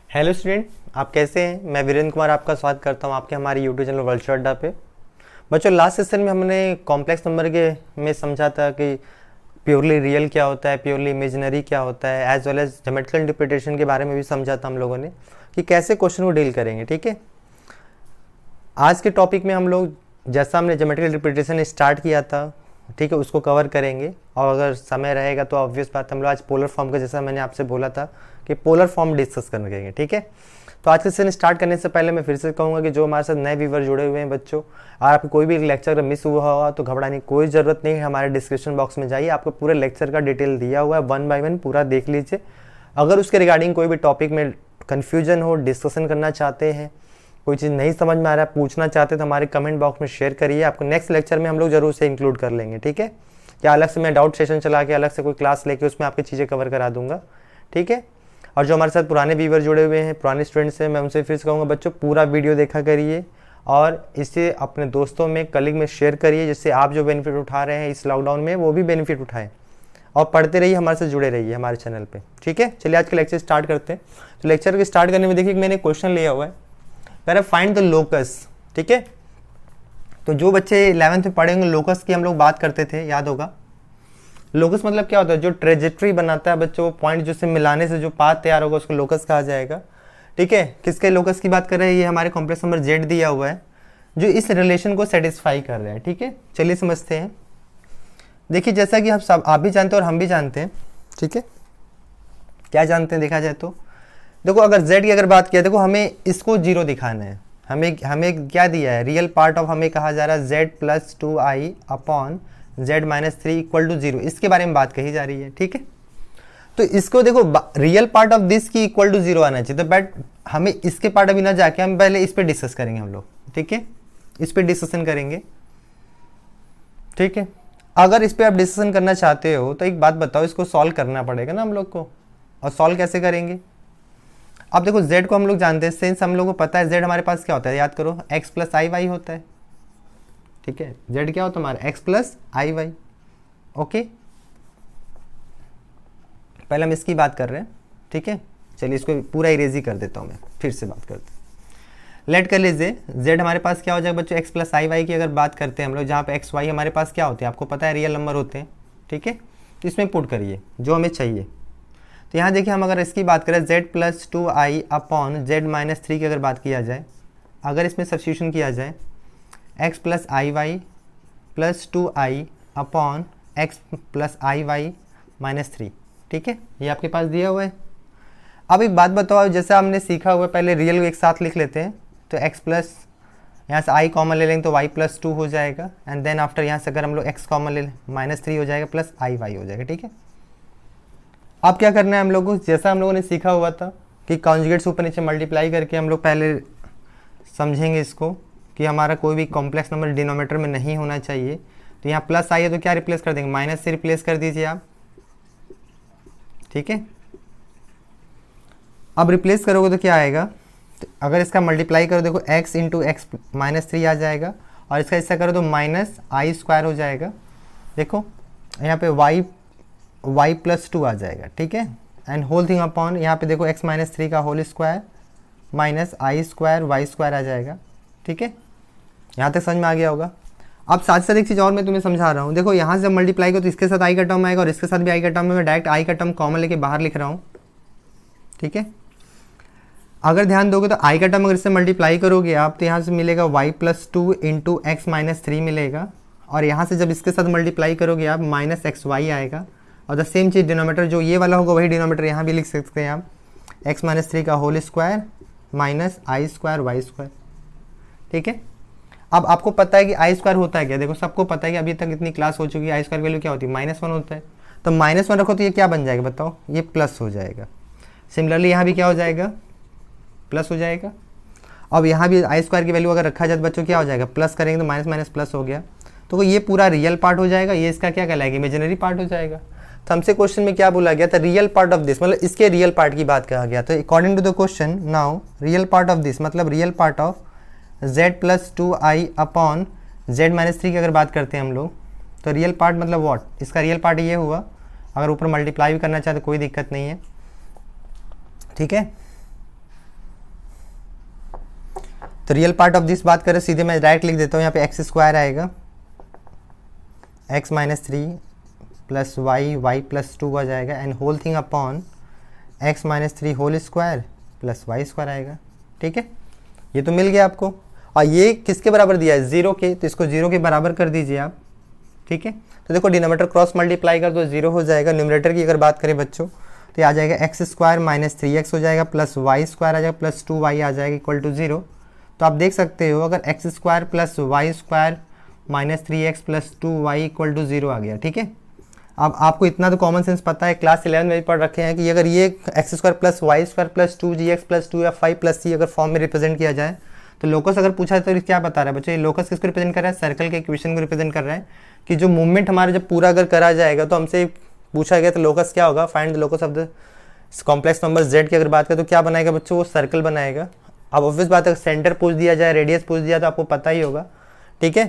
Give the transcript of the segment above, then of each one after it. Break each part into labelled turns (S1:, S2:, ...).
S1: Hello student, आप कैसे हैं। मैं वीरेंद्र कुमार आपका स्वागत करता हूं आपके हमारे यूट्यूब चैनल वर्चुअल अड्डा पे। बच्चों, लास्ट सेशन में हमने कॉम्प्लेक्स नंबर के में समझा था कि प्योरली रियल क्या होता है, प्योरली इमेजिनरी क्या होता है, as well as geometrical interpretation के बारे में भी समझा था हम लोगों ने कि कैसे क्वेश्चन को डील करेंगे। ठीक है, आज के टॉपिक में हम लोग जैसा हमने ज्योमेट्रिकल इंटरप्रिटेशन स्टार्ट किया था, ठीक है, उसको कवर करेंगे। और अगर समय रहेगा तो ऑब्वियस बात हम लोग आज पोलर फॉर्म का, जैसा मैंने आपसे बोला था कि पोलर फॉर्म डिस्कस करेंगे। ठीक है, तो आज के सेशन स्टार्ट करने से पहले मैं फिर से कहूँगा कि जो हमारे साथ नए व्यूवर जुड़े हुए हैं बच्चों, और आपको कोई भी लेक्चर अगर मिस हुआ होगा तो घबराने की कोई ज़रूरत नहीं है। हमारे डिस्क्रिप्शन बॉक्स में जाइए, आपको पूरे लेक्चर का डिटेल दिया हुआ है, 1 बाय 1 पूरा देख लीजिए। अगर उसके रिगार्डिंग कोई भी टॉपिक में कन्फ्यूजन हो, डिस्कशन करना चाहते हैं, कोई चीज़ नहीं समझ में आ रहा है, पूछना चाहते हैं, तो हमारे कमेंट बॉक्स में शेयर करिए। आपको नेक्स्ट लेक्चर में हम लोग जरूर से इंक्लूड कर लेंगे। ठीक है, या अलग से मैं डाउट सेशन चला के अलग से कोई क्लास लेके उसमें आपकी चीज़ें कवर करा दूंगा। ठीक है, और जो हमारे साथ पुराने व्यूवर जुड़े हुए हैं, पुराने स्टूडेंट्स हैं, मैं उनसे फिर से कहूँगा बच्चों, पूरा वीडियो देखा करिए और इसे अपने दोस्तों में, कलीग में शेयर करिए, जिससे आप जो बेनिफिट उठा रहे हैं इस लॉकडाउन में वो भी बेनिफिट उठाएं। और पढ़ते रहिए, हमारे से जुड़े रहिए हमारे चैनल पे। ठीक है, चलिए आज के लेक्चर स्टार्ट करते हैं। तो लेक्चर के स्टार्ट करने में देखिए मैंने क्वेश्चन लिया हुआ है, कह रहा है फाइंड द लोकस। ठीक है, तो जो बच्चे 11th में पढ़े होंगे, लोकस की हम लोग बात करते थे, याद होगा। लोकस मतलब क्या होता है, जो ट्रेजेक्ट्री बनाता है बच्चों, वो पॉइंट जिससे मिलाने से जो पाथ तैयार होगा उसको लोकस कहा जाएगा। ठीक है, किसके लोकस की बात कर रहे हैं, ये हमारे कॉम्प्लेक्स नंबर जेड दिया हुआ है जो इस रिलेशन को सेटिस्फाई कर रहा है। ठीक है, चलिए समझते हैं। देखिए, जैसा कि आप भी जानते हैं और हम भी जानते हैं। ठीक है, क्या जानते हैं देखा जाए तो देखो, अगर z की अगर बात किया, देखो हमें इसको जीरो दिखाना है। हमें क्या दिया है, रियल पार्ट ऑफ हमें कहा जा रहा है z plus 2i upon z minus 3 equal to 0, इसके बारे में बात कही जा रही है। ठीक है, तो इसको देखो, रियल पार्ट ऑफ दिस की इक्वल टू 0 आना चाहिए। तो बट हमें इसके पार्ट अभी ना जाके हम पहले इस पे डिस्कस करेंगे हम लोग। ठीक है, इस पे डिस्कशन करेंगे। ठीक है, अगर इस पे आप डिस्कशन करना चाहते हो तो एक बात बताओ, इसको सॉल्व करना पड़ेगा ना हम लोग को। और सॉल्व कैसे करेंगे, अब देखो z को हम लोग जानते हैं, सिंस हम लोग को पता है z हमारे पास क्या होता है, याद करो, x प्लस आई वाई होता है। ठीक है, z क्या होता है हमारा, x plus i Y. Okay, पहले हम इसकी बात कर रहे हैं। ठीक है, चलिए इसको पूरा इरेजी कर देता हूँ, मैं फिर से बात करते हैं। लेट कर लीजिए, z हमारे पास क्या हो जाएगा बच्चों, x प्लस आई वाई की अगर बात करते हैं हम लोग, जहाँ पे x y हमारे पास क्या होते हैं, आपको पता है रियल नंबर होते हैं। ठीक है, तो इसमें पुट करिए जो हमें चाहिए। तो यहाँ देखिए, हम अगर इसकी बात करें z plus 2i upon z minus 3 की अगर बात किया जाए, अगर इसमें सब्स्टिट्यूशन किया जाए, x plus i y plus 2i upon x plus i y minus 3। ठीक है, ये आपके पास दिया हुआ है। अब एक बात बताओ, जैसे हमने सीखा हुआ है, पहले रियल एक साथ लिख लेते हैं। तो x प्लस, यहाँ से i कॉमन ले लेंगे तो y प्लस 2 हो जाएगा, एंड देन आफ्टर यहाँ से अगर हम लोग x कॉमन ले लें, माइनस 3 हो जाएगा प्लस आई वाई हो जाएगा। ठीक है, अब क्या करना है हम लोग को, जैसा हम लोगों ने सीखा हुआ था कि कॉन्जुगेट्स ऊपर नीचे मल्टीप्लाई करके हम लोग पहले समझेंगे इसको, कि हमारा कोई भी कॉम्प्लेक्स नंबर डिनोमिनेटर में नहीं होना चाहिए। तो यहाँ प्लस आई है तो क्या रिप्लेस कर देंगे, माइनस से रिप्लेस कर दीजिए आप। ठीक है, अब रिप्लेस करोगे तो क्या आएगा, तो अगर इसका मल्टीप्लाई करो, देखो x इंटू एक्स माइनस 3 आ जाएगा, और इसका हिस्सा करो तो माइनस आई स्क्वायर हो जाएगा। देखो यहाँ पे y प्लस 2 आ जाएगा। ठीक है, एंड होल थिंग अपॉन, यहाँ पे देखो x माइनस 3 का होल स्क्वायर माइनस आई स्क्वायर वाई स्क्वायर आ जाएगा। ठीक है, यहाँ तक समझ में आ गया होगा। अब साथ साथ एक चीज़ और मैं तुम्हें समझा रहा हूँ, देखो यहाँ से मल्टीप्लाई करो तो इसके साथ आई का टर्म आएगा और इसके साथ भी आई का टर्म है। मैं डायरेक्ट आई का टर्म कॉमन लेके बाहर लिख रहा हूँ। ठीक है, अगर ध्यान दोगे तो आई का टर्म अगर इससे मल्टीप्लाई करोगे आप, तो यहाँ से मिलेगा y plus 2 into x minus 3 मिलेगा, और यहाँ से जब इसके साथ मल्टीप्लाई करोगे आप, माइनस एक्स वाई आएगा। और द सेम चीज़ डिनोमीटर जो ये वाला होगा वही डिनोमीटर यहाँ भी लिख सकते हैं आप, x माइनस 3 का होल स्क्वायर माइनस आई स्क्वायर वाई स्क्वायर। ठीक है, अब आपको पता है कि आई स्क्वायर होता है क्या, देखो सबको पता है कि अभी तक इतनी क्लास हो चुकी है, आई स्क्वायर वैल्यू क्या होती है, -1 होता है। तो -1 रखो तो ये क्या बन जाएगा बताओ, ये प्लस हो जाएगा। सिमिलरली यहाँ भी क्या हो जाएगा, प्लस हो जाएगा। अब यहाँ भी आई स्क्वायर की वैल्यू अगर रखा जाए तो बच्चों क्या हो जाएगा, प्लस करेंगे तो माइनस माइनस प्लस हो गया। तो ये पूरा रियल पार्ट हो जाएगा, ये इसका क्या कहलाएगा, इमेजिनरी पार्ट हो जाएगा। तो हमसे क्वेश्चन में क्या बोला गया था, रियल पार्ट ऑफ दिस, मतलब इसके रियल पार्ट की बात कहा गया। तो according to the question now, real part of this मतलब real part of z plus 2i upon z minus 3 की अगर बात करते हैं हम लोग, तो रियल पार्ट मतलब व्हाट, इसका रियल पार्ट ये हुआ। अगर ऊपर मल्टीप्लाई भी करना चाहते कोई दिक्कत नहीं है। ठीक है, तो रियल पार्ट ऑफ दिस बात करें, सीधे मैं डायरेक्ट लिख देता हूँ, यहाँ पे एक्स स्क्वायर आएगा, x minus three plus y plus two आ जाएगा, and whole thing upon x minus three whole square plus y square आएगा। ठीक है, ये तो मिल गया आपको। और ये किसके बराबर दिया है, जीरो के, तो इसको जीरो के बराबर कर दीजिए आप। ठीक है, तो देखो डिनोमिनेटर क्रॉस मल्टीप्लाई कर तो जीरो हो जाएगा। न्यूमरेटर की अगर बात करें बच्चों, तो आ जाएगा x square minus three x हो जाएगा प्लस वाई स्क्वायर आ जाएगा प्लस टू वाई आ जाएगा इक्वल टू जीरो। तो आप देख सकते हो अगर x square plus y square minus three x plus two y equal to zero आ गया। ठीक है, अब आपको इतना तो कॉमन सेंस पता है, क्लास 11 में भी पढ़ रखे हैं कि अगर ये x square plus y square plus two g x plus two या फाइव प्लस सी अगर फॉर्म में रिप्रेजेंट किया जाए, तो लोकस अगर पूछा है तो क्या बता रहा है बच्चों, ये लोकस किसको रिप्रेजेंट कर रहा है, सर्कल के इक्वेशन को रिप्रेजेंट कर रहा है। कि जो मूवमेंट हमारा जब पूरा अगर करा जाएगा तो हमसे पूछा गया तो लोकस क्या होगा, find the locus of the complex number Z की अगर बात करें तो क्या बनाएगा बच्चों, वो सर्कल बनाएगा। अब ऑब्वियस बात है, सेंटर पूछ दिया जाए, रेडियस पूछ दिया तो आपको पता ही होगा। ठीक है,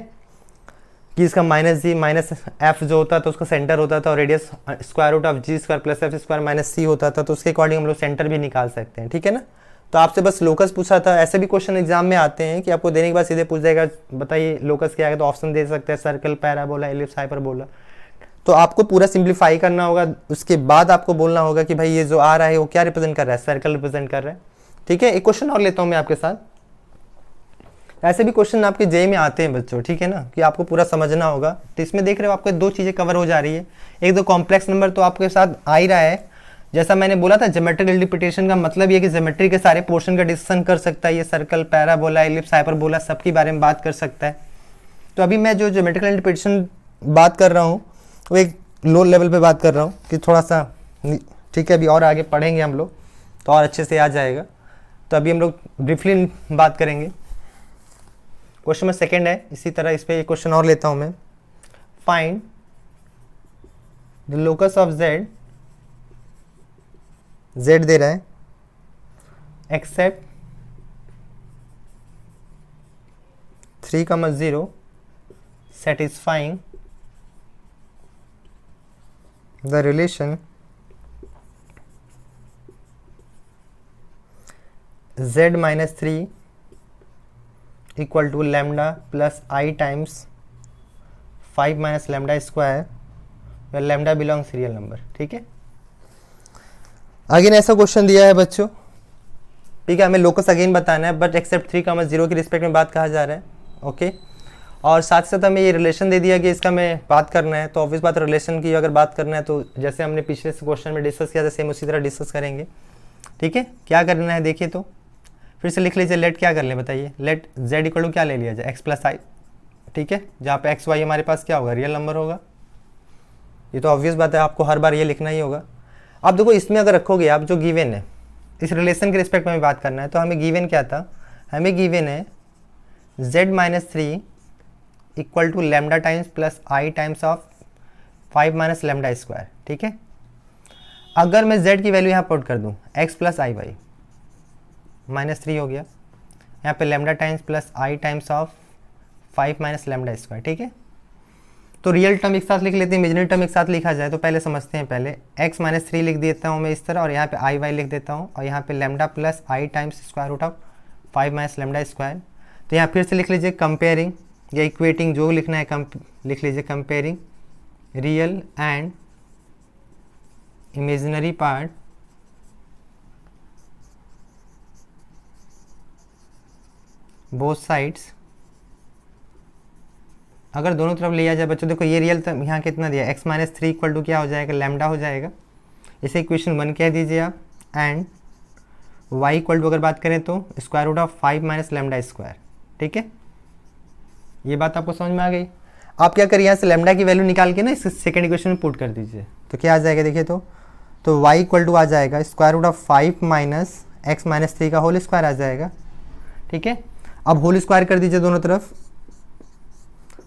S1: कि इसका माइनस जी माइनस एफ जो होता था उसका सेंटर होता था, और radius square root of g square plus f square minus c होता था, तो उसके अकॉर्डिंग हम लोग सेंटर भी निकाल सकते हैं। ठीक है ना, तो आपसे बस लोकस पूछा था। ऐसे भी क्वेश्चन एग्जाम में आते हैं कि आपको देने के बाद सीधे पूछ जाएगा बताइए लोकस क्या है, तो ऑप्शन दे सकते हैं सर्कल, पैराबोला, एलिप्स, हाइपरबोला। तो आपको पूरा सिंप्लीफाई करना होगा, उसके बाद आपको बोलना होगा कि भाई ये जो आ रहा है वो क्या रिप्रेजेंट कर रहा है, सर्कल रिप्रेजेंट कर रहा है। ठीक है, एक क्वेश्चन और लेता हूँ मैं आपके साथ। ऐसे भी क्वेश्चन आपके जेई में आते हैं बच्चों, ठीक है ना, कि आपको पूरा समझना होगा। तो इसमें देख रहे हो आपको दो चीज़ें कवर हो जा रही है। एक तो कॉम्प्लेक्स नंबर तो आपके साथ आ ही रहा है, जैसा मैंने बोला था ज्योमेट्रिकल इंटरप्रिटेशन का मतलब ये कि ज्योमेट्री के सारे पोर्शन का डिस्कशन कर सकता है, ये सर्कल, पैराबोला, एलिप्स, हाइपरबोला सबके बारे में बात कर सकता है। तो अभी मैं जो ज्योमेट्रिकल इंटरप्रिटेशन बात कर रहा हूँ वो एक लो लेवल पे बात कर रहा हूँ कि थोड़ा सा, ठीक है, अभी और आगे पढ़ेंगे हम लोग तो और अच्छे से आ जाएगा। तो अभी हम लोग ब्रीफली बात करेंगे। क्वेश्चन में सेकेंड है, इसी तरह इस पर एक क्वेश्चन और लेता हूँ मैं। Find the locus of z, z दे रहा है, except 3,0 satisfying the relation z minus 3 equal to lambda plus I times 5 minus lambda square where lambda belongs real number। ठीक है, अगेन ऐसा क्वेश्चन दिया है बच्चों। ठीक है, हमें लोकस अगेन बताना है, बट एक्सेप्ट 3,0 के रिस्पेक्ट में बात कहा जा रहा है। ओके, और साथ साथ हमें ये रिलेशन दे दिया कि इसका हमें बात करना है। तो ऑब्वियस बात, रिलेशन की अगर बात करना है तो जैसे हमने पिछले क्वेश्चन में डिस्कस किया था सेम उसी तरह डिस्कस करेंगे। ठीक है, क्या करना है देखिए, तो फिर से लिख लीजिए। लेट क्या कर ले बताइए, लेट जेड इक्वल टू क्या ले लिया जाए, एक्स प्लस आई। ठीक है, जहाँ पे एक्स वाई हमारे पास क्या होगा, रियल नंबर होगा। ये तो ऑब्वियस बात है, आपको हर बार ये लिखना ही होगा। अब देखो इसमें अगर रखोगे आप जो गिवन है, इस रिलेशन के रिस्पेक्ट में बात करना है, तो हमें गिवन क्या था, हमें गिवन है z minus three equal to lambda times plus i times of 5 minus lambda square. ठीक है, अगर मैं z की वैल्यू यहाँ पुट कर दूँ x plus i y minus three हो गया, यहाँ पे lambda times plus i times of 5 minus lambda square. ठीक है, तो रियल टर्म एक साथ लिख लेते हैं, इमेजिनरी टर्म एक साथ लिखा जाए तो पहले समझते हैं। पहले x माइनस थ्री लिख देता हूँ मैं इस तरह, और यहाँ पे आई वाई लिख देता हूँ, और यहाँ पे lambda plus i times square root of 5 minus lambda square. तो यहाँ फिर से लिख लीजिए कंपेयरिंग या इक्वेटिंग, जो लिखना है लिख लीजिए, comparing real and imaginary part both sides. अगर दोनों तरफ लिया जाए बच्चों, देखो ये रियल तो यहाँ कितना दिया, x minus three equal to क्या हो जाएगा, लेमडा हो जाएगा। इसे इक्वेशन 1 कह दीजिए आप, एंड y इक्वल टू अगर बात करें तो square root of 5 minus lambda square. ठीक है, ये बात आपको समझ में आ गई। आप क्या करिए, यहाँ से लेमडा की वैल्यू निकाल के ना इस सेकेंड इक्वेशन में पुट कर दीजिए, तो क्या आ जाएगा देखिए, तो y इक्वल टू आ जाएगा square root of 5 minus x minus three का होल स्क्वायर आ जाएगा। ठीक है, अब होल स्क्वायर कर दीजिए दोनों तरफ,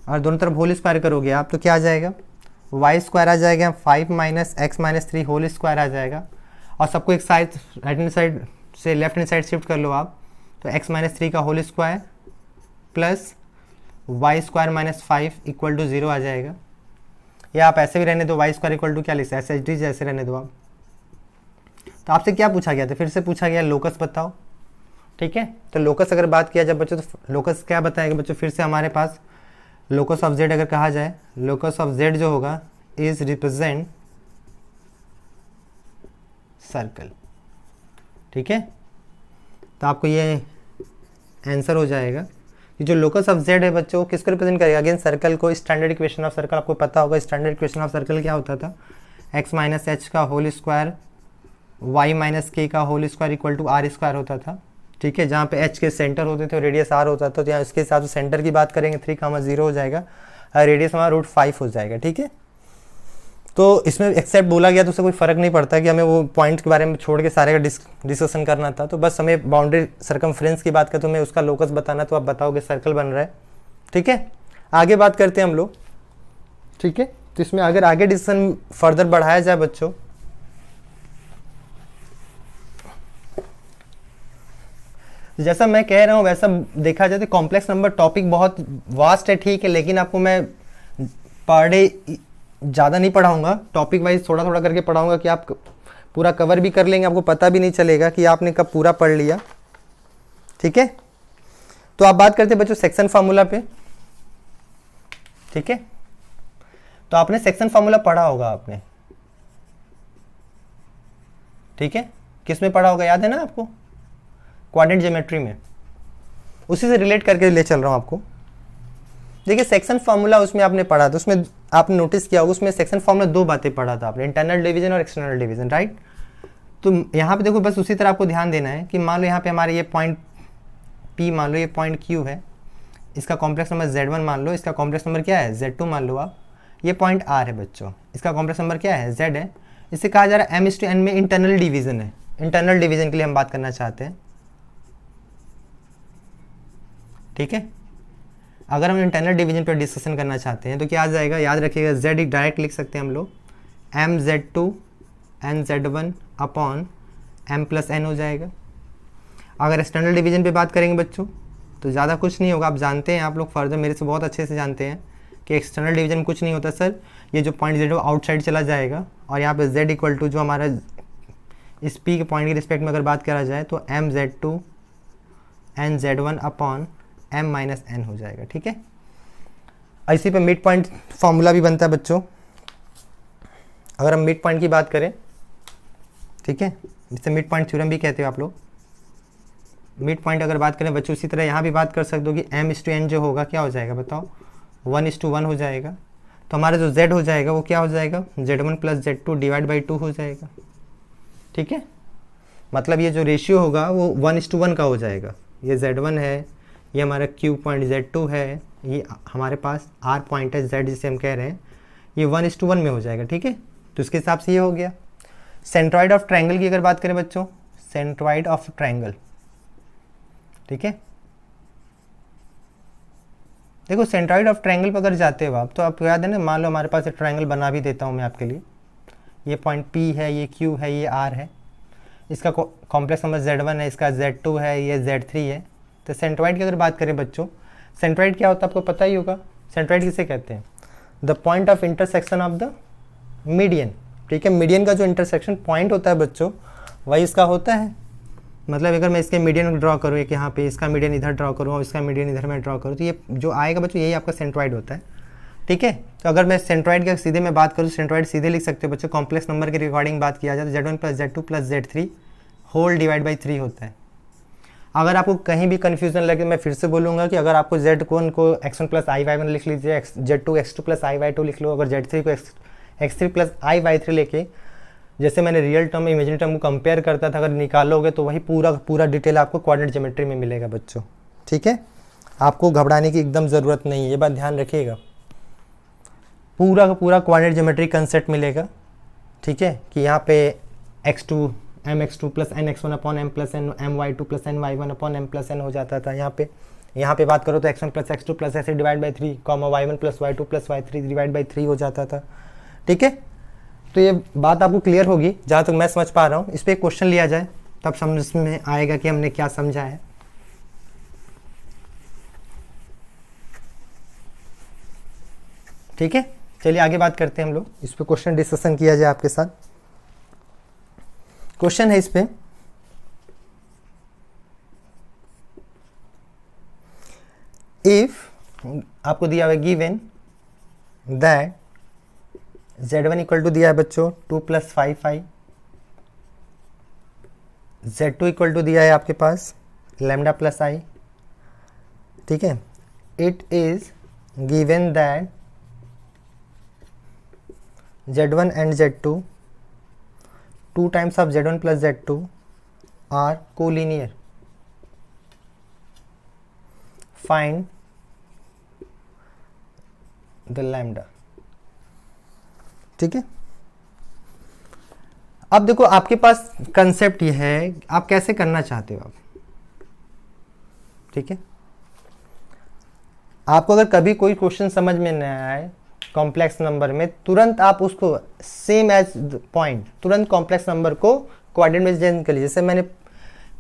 S1: और दोनों तरफ होल स्क्वायर करोगे आप तो क्या आ जाएगा, वाई स्क्वायर आ जाएगा, 5 minus x minus three whole square आ जाएगा। और सबको एक साइड राइट हैंड साइड से लेफ्ट हैंड साइड शिफ्ट कर लो आप, तो एक्स माइनस थ्री का whole square plus y square minus 5 equal to 0 आ जाएगा। या आप ऐसे भी रहने दो, वाई स्क्वायर इक्वल टू क्या लिख सकते, एस एच डी जैसे रहने दो आप। तो आपसे क्या पूछा गया था, फिर से पूछा गया लोकस बताओ। ठीक है। तो लोकस अगर बात किया जाए बच्चों, तो लोकस क्या बताएगा बच्चों, फिर से हमारे पास लोकस ऑफ जेड अगर कहा जाए, लोकस ऑफ जेड जो होगा इज रिप्रेजेंट सर्कल। ठीक है, तो आपको ये आंसर हो जाएगा कि जो लोकस ऑफ जेड है बच्चों किसको रिप्रेजेंट करेगा, अगेन सर्कल को। स्टैंडर्ड इक्वेशन ऑफ सर्कल आपको पता होगा, स्टैंडर्ड इक्वेशन ऑफ सर्कल क्या होता था, x माइनस एच का whole square y minus k का whole square equal to r square होता था। ठीक है, जहाँ पे h के सेंटर होते थे और रेडियस r होता था, तो यहाँ इसके हिसाब से सेंटर की बात करेंगे 3,0 हो जाएगा और रेडियस हमारा √5 हो जाएगा। ठीक है, तो इसमें एक्सेप्ट बोला गया तो उससे कोई फ़र्क नहीं पड़ता कि हमें वो पॉइंट के बारे में छोड़ के सारे का डिस्कशन करना था। तो बस हमें बाउंड्री सर्कमफ्रेंस की बात करें तो हमें उसका लोकस बताना, तो आप बताओगे सर्कल बन रहा है। ठीक है, आगे बात करते हैं हम लोग। ठीक है, तो इसमें अगर आगे डिस्कशन फर्दर बढ़ाया जाए बच्चों, जैसा मैं कह रहा हूँ वैसा देखा जाए तो कॉम्प्लेक्स नंबर टॉपिक बहुत वास्ट है, ठीक है, लेकिन आपको मैं पर डे ज़्यादा नहीं पढ़ाऊंगा, टॉपिक वाइज थोड़ा थोड़ा करके पढ़ाऊंगा कि आप पूरा कवर भी कर लेंगे, आपको पता भी नहीं चलेगा कि आपने कब पूरा पढ़ लिया। ठीक है, तो आप बात करते हैं बच्चों सेक्शन फार्मूला पे। ठीक है, तो आपने सेक्शन फार्मूला पढ़ा होगा आपने। ठीक है, किस में पढ़ा होगा, याद है ना आपको, कोऑर्डिनेट ज्योमेट्री में, उसी से रिलेट करके ले चल रहा हूं आपको। देखिए सेक्शन फार्मूला उसमें आपने पढ़ा था, उसमें आपने नोटिस किया होगा उसमें सेक्शन फार्मूला दो बातें पढ़ा था आपने, इंटरनल डिवीजन और एक्सटर्नल डिवीजन, राइट। तो यहाँ पे देखो बस उसी तरह आपको ध्यान देना है कि मान लो यहाँ पे हमारे ये पॉइंट P मान लो, ये पॉइंट Q है, इसका कॉम्प्लेक्स नंबर Z1 मान लो, इसका कॉम्प्लेक्स नंबर क्या है Z2 मान लो आप, ये पॉइंट R है बच्चों, इसका कॉम्प्लेक्स नंबर क्या है Z है। इससे कहा जा रहा है m/n में इंटरनल डिवीजन है, इंटरनल डिवीजन के लिए हम बात करना चाहते हैं। ठीक है, अगर हम इंटरनल डिवीजन पर डिस्कशन करना चाहते हैं तो क्या आ जाएगा, याद रखिएगा Z डायरेक्ट लिख सकते हैं हम लोग, mz2 nz1 अपॉन m+n हो जाएगा। अगर एक्सटर्नल डिवीजन पे बात करेंगे बच्चों तो ज़्यादा कुछ नहीं होगा, आप जानते हैं, आप लोग फर्दर मेरे से बहुत अच्छे से जानते हैं कि एक्सटर्नल डिवीजन में कुछ नहीं होता सर, ये जो पॉइंट Z आउटसाइड चला जाएगा और यहाँ पे Z इक्वल टू जो हमारा इस P के पॉइंट के रिस्पेक्ट में अगर बात करा जाए तो mz2 nz1 अपॉन m-n हो जाएगा। ठीक है, इसी पे मिड पॉइंट फार्मूला भी बनता है बच्चों, अगर हम मिड पॉइंट की बात करें। ठीक है, जिसे मिड पॉइंट थ्योरम भी कहते हो आप लोग। मिड पॉइंट अगर बात करें बच्चों, उसी तरह यहाँ भी बात कर सकते हो कि m/n जो होगा क्या हो जाएगा बताओ, 1:1 हो जाएगा। तो हमारा जो Z हो जाएगा वो क्या हो जाएगा, Z1 + Z2 डिवाइड बाई 2 हो जाएगा। ठीक है, मतलब ये जो रेशियो होगा वो 1:1 का हो जाएगा। ये Z1 है, ये हमारा Q पॉइंट Z2 है, ये हमारे पास R पॉइंट है Z जिसे हम कह रहे हैं, ये 1:1 में हो जाएगा। ठीक है, तो इसके हिसाब से ये हो गया। सेंट्रॉइड ऑफ ट्रायंगल की अगर बात करें बच्चों, सेंट्रॉइड ऑफ ट्रायंगल, ठीक है, देखो सेंट्रॉइड ऑफ ट्रायंगल पर अगर जाते हो आप तो आपको याद है ना, मान लो हमारे पास एक ट्रायंगल बना भी देता हूँ मैं आपके लिए, ये पॉइंट P है, ये Q है, ये R है, इसका कॉम्प्लेक्स नंबर Z1 है, इसका Z2 है, ये Z3 है। तो सेंट्रॉइड की अगर बात करें बच्चों, सेंट्रॉइड क्या होता है आपको पता ही होगा, सेंट्रॉइड किसे कहते हैं, the point of intersection of the median. ठीक है, मीडियन का जो इंटरसेक्शन पॉइंट होता है बच्चों वही इसका होता है। मतलब अगर मैं इसके मीडियन ड्रॉ करूँ एक यहाँ पे, इसका मीडियन इधर ड्रॉ करूँ और इसका मीडियन इधर मैं ड्रॉ करूँ, तो ये जो आएगा बच्चों यही आपका सेंट्रॉइड होता है। ठीक है, तो अगर मैं सेंट्रॉइड का सीधे मैं बात करूँ, सेंट्रॉइड सीधे लिख सकते हो बच्चों, कॉम्प्लेक्स नंबर के रिगार्डिंग बात किया जाए तो Z1 + Z2 + Z3 whole divide by 3 होता है। अगर आपको कहीं भी कन्फ्यूजन लगे मैं फिर से बोलूँगा कि अगर आपको Z1 को x1 + i/y1 लिख लीजिए, Z2 x2 + i/y2 लिख लो, अगर Z3 को x3 + i/y3 लेके, जैसे मैंने रियल टर्म इमेजिनरी टर्म को कंपेयर करता था, अगर निकालोगे तो वही पूरा डिटेल आपको कोऑर्डिनेट ज्योमेट्री में मिलेगा बच्चों। ठीक है, आपको घबराने की एकदम ज़रूरत नहीं है, ये बात ध्यान रखिएगा, पूरा का पूरा कोऑर्डिनेट ज्योमेट्री कंसेप्ट मिलेगा। ठीक है, कि यहाँ पे x2 mx2 + nx1 upon m+n my2 + ny1 upon m+n हो जाता था। यहाँ पे बात करो तो x1 + x2 + ऐसे divide by 3 y1 + y2 + y3 divide by 3 हो जाता था। ठीक है, तो ये बात आपको क्लियर होगी जहाँ तक मैं समझ पा रहा हूँ। इस पर एक क्वेश्चन लिया जाए तब समझ में आएगा कि हमने क्या समझा है। ठीक है, चलिए आगे बात करते हैं हम लोग, इस पर क्वेश्चन डिस्कशन किया जाए आपके साथ। क्वेश्चन है इस पे, इफ आपको दिया हुआ given that z1 equal to दिया है बच्चों 2 + 5i, z2 इक्वल टू दिया है आपके पास लैम्डा + i, ठीक है। It is given that z1 and z2 2 times of z1 plus z2 are collinear. Find the lambda. ठीक है। अब देखो आपके पास कंसेप्ट ये है, आप कैसे करना चाहते हो आप, ठीक है। आपको अगर कभी कोई क्वेश्चन समझ में नहीं आए कॉम्प्लेक्स नंबर में, तुरंत आप उसको सेम एज पॉइंट तुरंत कॉम्प्लेक्स नंबर को कोऑर्डिनेट में चेंज कर लीजिए। जैसे मैंने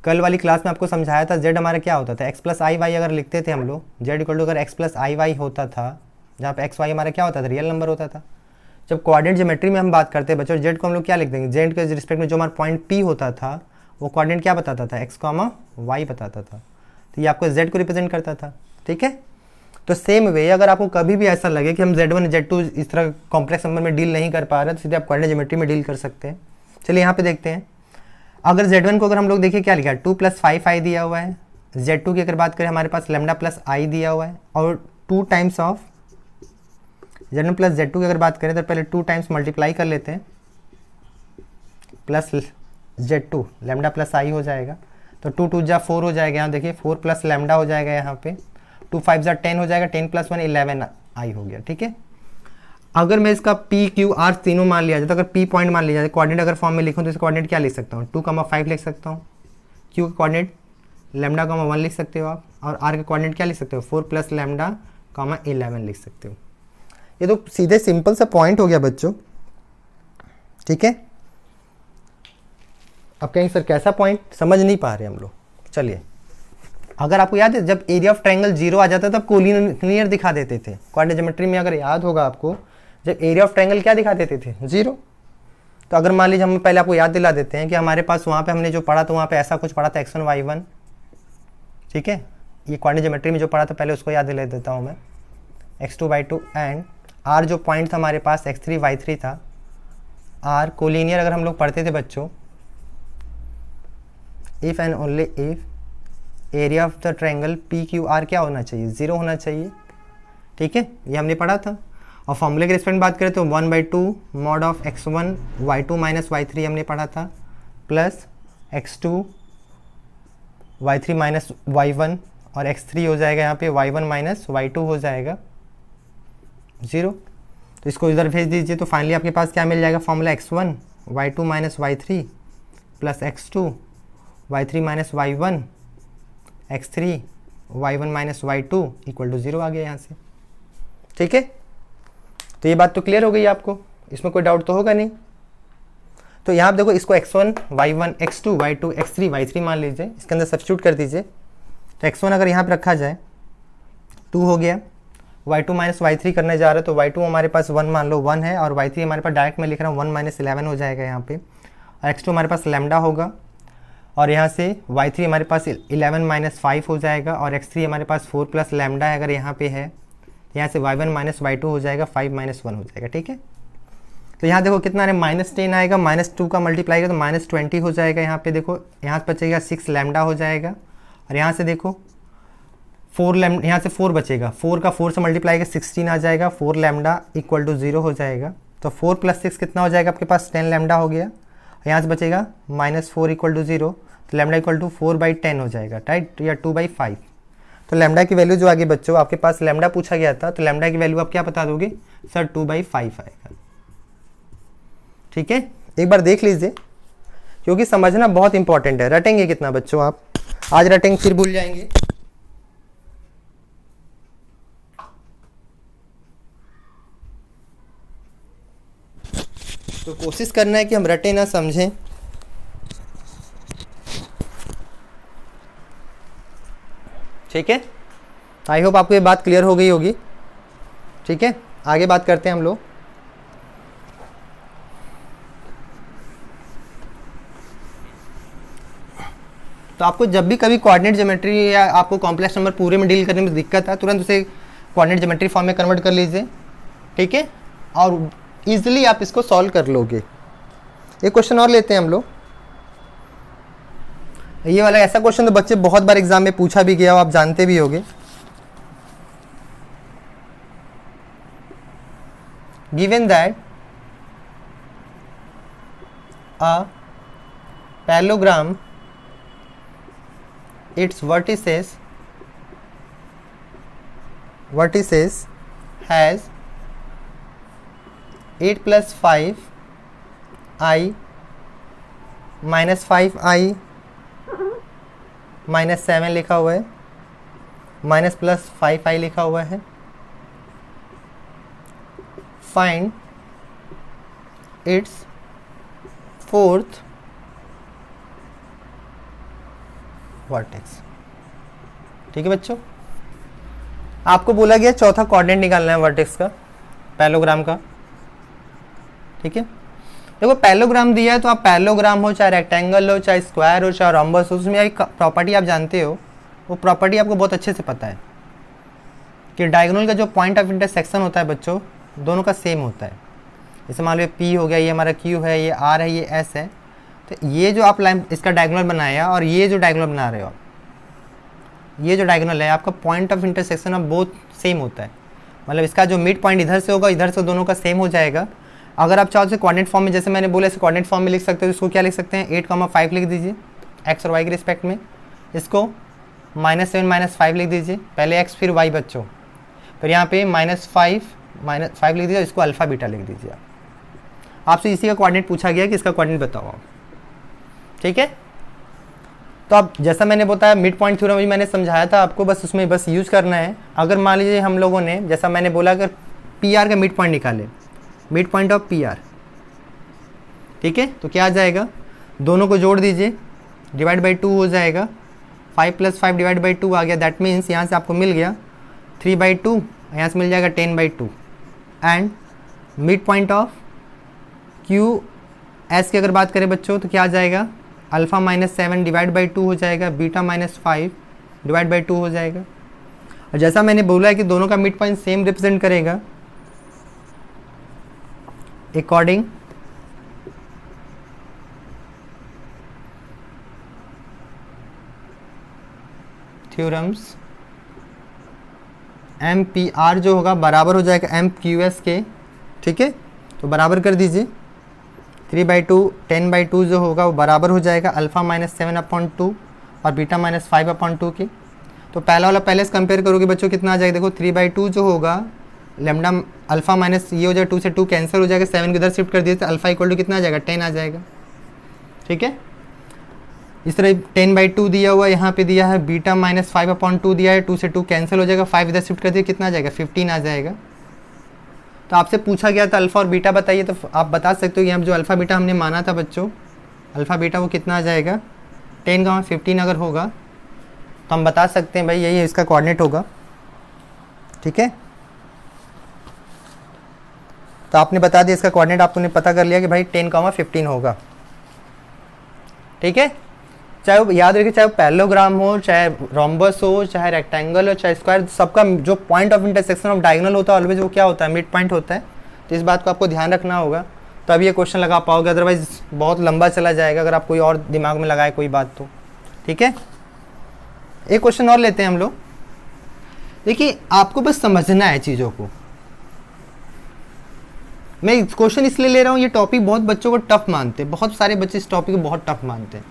S1: कल वाली क्लास में आपको समझाया था, z हमारा क्या होता था, x + i y अगर लिखते थे हम लोग, z इक्वल टू अगर x + i y होता था, जहाँ पे x y हमारा क्या होता था, रियल नंबर होता था। जब कोऑर्डिनेट ज्योमेट्री में हम बात करते हैं बच्चों, z को हम लोग क्या लिख देंगे, z के रिस्पेक्ट में जो हमारा पॉइंट p होता था वो कोऑर्डिनेट क्या बताता था, x, y बताता था, तो ये आपको z को रिप्रेजेंट करता था, ठीक है। तो सेम वे अगर आपको कभी भी ऐसा लगे कि हम z1 z2 इस तरह कॉम्प्लेक्स नंबर में डील नहीं कर पा रहे, तो सीधे आप कोऑर्डिनेट ज्योमेट्री में डील कर सकते हैं। चलिए यहाँ पे देखते हैं। अगर z1 को अगर हम लोग देखिए क्या लिखा है, 2 + 5i दिया हुआ है, z2 की अगर बात करें हमारे पास लैम्डा + i दिया हुआ है, और 2 टाइम्स ऑफ z1 + z2 की अगर बात करें तो पहले 2 टाइम्स मल्टीप्लाई कर लेते हैं, प्लस z2 लैम्डा + i हो जाएगा, तो 2 2 जा 4 हो जाएगा, यहाँ देखिए 4 + लैम्डा हो जाएगा, यहाँ पे 2 5 जा 10 हो जाएगा, 10 + 1 11i हो गया, ठीक है। अगर मैं इसका p q r तीनों मान लिया जाए, तो अगर p पॉइंट मान लिया जाए, कोऑर्डिनेट अगर फॉर्म में लिखूँ तो इसका कोऑर्डिनेट क्या लिख सकता हूँ, 2, 5 लिख सकता हूँ, q का कोऑर्डिनेट लैम्डा, 1 लिख सकते हो आप, और r का कोऑर्डिनेट क्या लिख सकते हो, 4 + लैम्डा, 11 लिख सकते हो। ये तो सीधे सिंपल सा पॉइंट हो गया बच्चों, ठीक है। अब कहेंगे सर कैसा पॉइंट, समझ नहीं पा रहे हम लोग। चलिए, अगर आपको याद है जब एरिया ऑफ ट्रायंगल 0 आ जाता था तब कोलिनियर दिखा देते थे। कोऑर्डिनेट ज्योमेट्री में अगर याद होगा आपको, जब एरिया ऑफ ट्रायंगल क्या दिखा देते थे, 0। तो अगर मान लीजिए हम पहले आपको याद दिला देते हैं कि हमारे पास वहाँ पे हमने जो पढ़ा था, वहाँ पे ऐसा कुछ पढ़ा था x1 y1, ठीक है। ये कोऑर्डिनेट ज्योमेट्री में जो पढ़ा था पहले उसको याद दिला देता हूँ मैं, x2 y2 एंड r जो पॉइंट था हमारे पास x3 y3 था। r कोलिनियर अगर हम लोग पढ़ते थे बच्चों, if and only if area of the triangle P Q R क्या होना चाहिए, 0 होना चाहिए, ठीक है। ये हमने पढ़ा था। और फॉर्मूले के रिस्पेक्ट बात करें तो 1/2 mod of x1 y2 - y3 हमने पढ़ा था, प्लस x2 y3 - y1, और x3 हो जाएगा यहाँ पे y1 - y2 हो जाएगा 0। तो इसको इधर भेज दीजिए, तो फाइनली आपके पास क्या मिल जाएगा, formula x1 y2 - y3 plus x2 y3 - y1 x3 y1 - y2 equal to 0 आ गया यहाँ से, ठीक है। तो ये बात तो क्लियर हो गई आपको, इसमें कोई डाउट तो होगा नहीं। तो यहाँ आप देखो, इसको x1 y1 x2 y2 x3 y3 मान लीजिए, इसके अंदर सब्स्टिट्यूट कर दीजिए। तो x1 अगर यहाँ पे रखा जाए 2 हो गया, y2 - y3 करने जा रहे हैं तो y2 हमारे पास 1 मान लो 1 है, और y3 हमारे पास डायरेक्ट में लिख रहा हूँ 1 - 11 हो जाएगा यहाँ पे, और x2 हमारे पास लैम्डा होगा, और यहाँ से y3 हमारे पास 11 - 5 हो जाएगा, और x3 हमारे पास 4 + लैम्डा है अगर यहाँ पे है, यहाँ से y1 - y2 हो जाएगा, 5 - 1 हो जाएगा, ठीक है। तो यहाँ देखो कितना है, -10 आएगा, -2 का मल्टीप्लाई करें तो -20 हो जाएगा। यहाँ पे देखो, यहाँ से बचेगा 6 लैम्डा हो जाएगा, और यहाँ से देखो 4 लैम्डा, यहाँ से 4 बचेगा, 4 का 4 से मल्टीप्लाई कर 16 आ जाएगा, 4 लैम्डा इक्वल टू 0 हो जाएगा। तो 4 + 6 कितना हो जाएगा आपके पास, 10 लैम्डा हो गया। यहाँ से बचेगा -4 इक्वल टू 0, तो लैम्डा इक्वल टू 4/10 हो जाएगा, राइट, या 2/5। तो लैम्डा की वैल्यू जो आगे बच्चों आपके पास लैम्डा पूछा गया था, तो लैम्डा की वैल्यू आप क्या बता दोगे सर, 2/5 आएगा, ठीक है। एक बार देख लीजिए, क्योंकि समझना बहुत इंपॉर्टेंट है। रटेंगे कितना बच्चों आप, आज रटेंगे फिर भूल जाएंगे। तो कोशिश करना है कि हम रटे ना समझें। ठीक है, आई होप आपको ये बात क्लियर हो गई होगी, ठीक है। आगे बात करते हैं हम लोग। तो आपको जब भी कभी कोऑर्डिनेट ज्योमेट्री या आपको कॉम्प्लेक्स नंबर पूरे में डील करने में दिक्कत है, तुरंत उसे कोऑर्डिनेट ज्योमेट्री फॉर्म में कन्वर्ट कर लीजिए, ठीक है, और ईजिली आप इसको सॉल्व कर लोगे। एक क्वेश्चन और लेते हैं हम लोग। ये वाला ऐसा क्वेश्चन तो बच्चे बहुत बार एग्जाम में पूछा भी गया हो, आप जानते भी होंगे। Given that a parallelogram its vertices has 8 plus 5 I minus 5 I minus 7 लिखा हुआ है, माइनस प्लस 5 I लिखा हुआ है। Find its fourth vertex. ठीक है बच्चों, आपको बोला गया चौथा कोऑर्डिनेट निकालना है वर्टेक्स का, पैरेललोग्राम का। ठीक है, देखो पैरेललोग्राम दिया है तो आप पैरेललोग्राम हो, चाहे रेक्टेंगल हो, चाहे स्क्वायर हो, चाहे रोम्बस हो, उसमें एक प्रॉपर्टी आप जानते हो, वो प्रॉपर्टी आपको बहुत अच्छे से पता है कि डायगोनल का जो पॉइंट ऑफ इंटरसेक्शन होता है बच्चों, दोनों का सेम होता है। जैसे मान लो P हो गया, ये हमारा Q है, ये R है, ये S है, तो ये जो आप लाइन इसका डायगोनल बनाया और ये जो डायगोनल बना रहे हो, ये जो डायगोनल है आपका point of intersection of both same होता है। मतलब इसका जो मिड पॉइंट इधर से होगा, इधर से दोनों का सेम हो जाएगा। अगर आप चाहो तो कोऑर्डिनेट फॉर्म में, जैसे मैंने बोला, इसे कोऑर्डिनेट फॉर्म में लिख सकते हो। इसको क्या लिख सकते हैं, 8,5 लिख दीजिए एक्स और वाई के रिस्पेक्ट में। इसको -7 -5 लिख दीजिए, पहले एक्स फिर वाई बच्चों, फिर यहाँ पे -5 लिख दीजिए, इसको अल्फा बीटा लिख दीजिए। आपसे इसी का कोऑर्डिनेट पूछा गया कि इसका कोऑर्डिनेट बताओ आप। ठीक है, तो अब जैसा मैंने बताया मिड पॉइंट थ्योरम भी मैंने समझाया था आपको, बस उसमें बस यूज़ करना है। अगर मान लीजिए हम लोगों ने, जैसा मैंने बोला, अगर पी आर का मिड पॉइंट निकाले, mid point of P R, ठीक है, तो क्या आ जाएगा, दोनों को जोड़ दीजिए, डिवाइड बाई 2 हो जाएगा, 5 + 5 डिवाइड बाई 2 आ गया। दैट मीन्स यहाँ से आपको मिल गया 3/2, यहाँ से मिल जाएगा 10/2। And mid point of Q S की अगर बात करें बच्चों, तो क्या आ जाएगा, अल्फ़ा -7 डिवाइड बाई 2 हो जाएगा, बीटा -5 डिवाइड बाई 2 हो जाएगा। और जैसा मैंने बोला है कि दोनों का मिड पॉइंट सेम रिप्रेजेंट करेगा, अकॉर्डिंग थ्योरम्स MPR जो होगा बराबर हो जाएगा MQS के। ठीक है, तो बराबर कर दीजिए, 3/2 10/2 जो होगा वो बराबर हो जाएगा अल्फ़ा -7/2 और बीटा -5/2 की। तो पहला वाला पहले से कंपेयर करोगे बच्चों, कितना आ जाएगा, देखो 3/2 जो होगा, लेमडा अल्फ़ा माइनस ये हो जाएगा, 2 से 2 कैंसिल हो जाएगा, 7 की इधर शिफ्ट कर दिए तो अल्फ़ा इक्वल टू कितना आ जाएगा, 10 आ जाएगा। ठीक है, इस तरह 10/2 दिया हुआ, यहाँ पे दिया है बीटा -5/2 दिया है, 2 से 2 कैंसिल हो जाएगा, 5 इधर शिफ्ट कर दिए, कितना आ जाएगा, 15 आ जाएगा। तो आपसे पूछा गया था अल्फ़ा और बीटा बताइए, तो आप बता सकते हो कि हम जो अल्फ़ा बीटा हमने माना था बच्चों, अल्फ़ा बीटा वो कितना आ जाएगा, 10 का 15 अगर होगा तो हम बता सकते हैं भाई यही इसका कोऑर्डिनेट होगा। ठीक है, तो आपने बता दिया इसका कोऑर्डिनेट, आपने पता कर लिया कि भाई 10, 15 होगा। ठीक है, चाहे वो याद रखिए, चाहे वो पैरेललोग्राम हो, चाहे रोम्बस हो, चाहे रेक्टेंगल हो, चाहे स्क्वायर, सबका जो point of intersection of diagonal होता है ऑलवेज वो क्या होता है, मिड पॉइंट होता है। तो इस बात को आपको ध्यान रखना होगा, तब ये क्वेश्चन लगा पाओगे, अदरवाइज बहुत लंबा चला जाएगा अगर आप कोई और दिमाग में लगाए कोई बात तो। ठीक है, एक क्वेश्चन और लेते हैं हम लोग। देखिए आपको बस समझना है चीज़ों को, मैं क्वेश्चन इसलिए ले रहा हूँ, ये टॉपिक बहुत बच्चों को टफ मानते हैं, बहुत सारे बच्चे इस टॉपिक को बहुत टफ मानते हैं।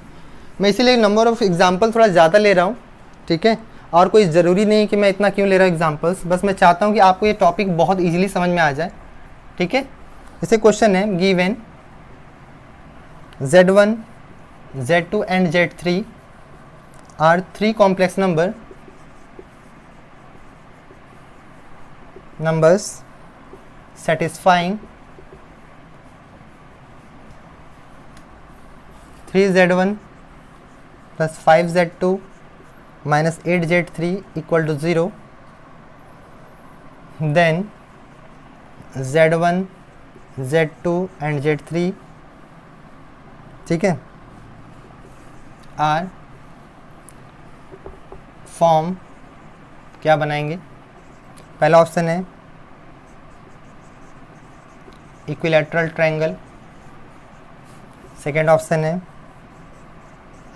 S1: मैं इसीलिए नंबर ऑफ एग्जाम्पल थोड़ा ज़्यादा ले रहा हूँ। ठीक है, और कोई ज़रूरी नहीं कि मैं इतना क्यों ले रहा हूँ एग्जाम्पल्स, बस मैं चाहता हूँ कि आपको ये टॉपिक बहुत ईजिली समझ में आ जाए। ठीक है, जैसे क्वेश्चन है, given Z1 Z2 and Z3 are 3 complex numbers satisfying 3Z1 plus 5Z2 minus 8Z3 equal to 0, then Z1 Z2 and Z3, ठीक है, are फॉर्म क्या बनाएंगे? पहला ऑप्शन है इक्विलैटरल ट्रायंगल, सेकेंड ऑप्शन है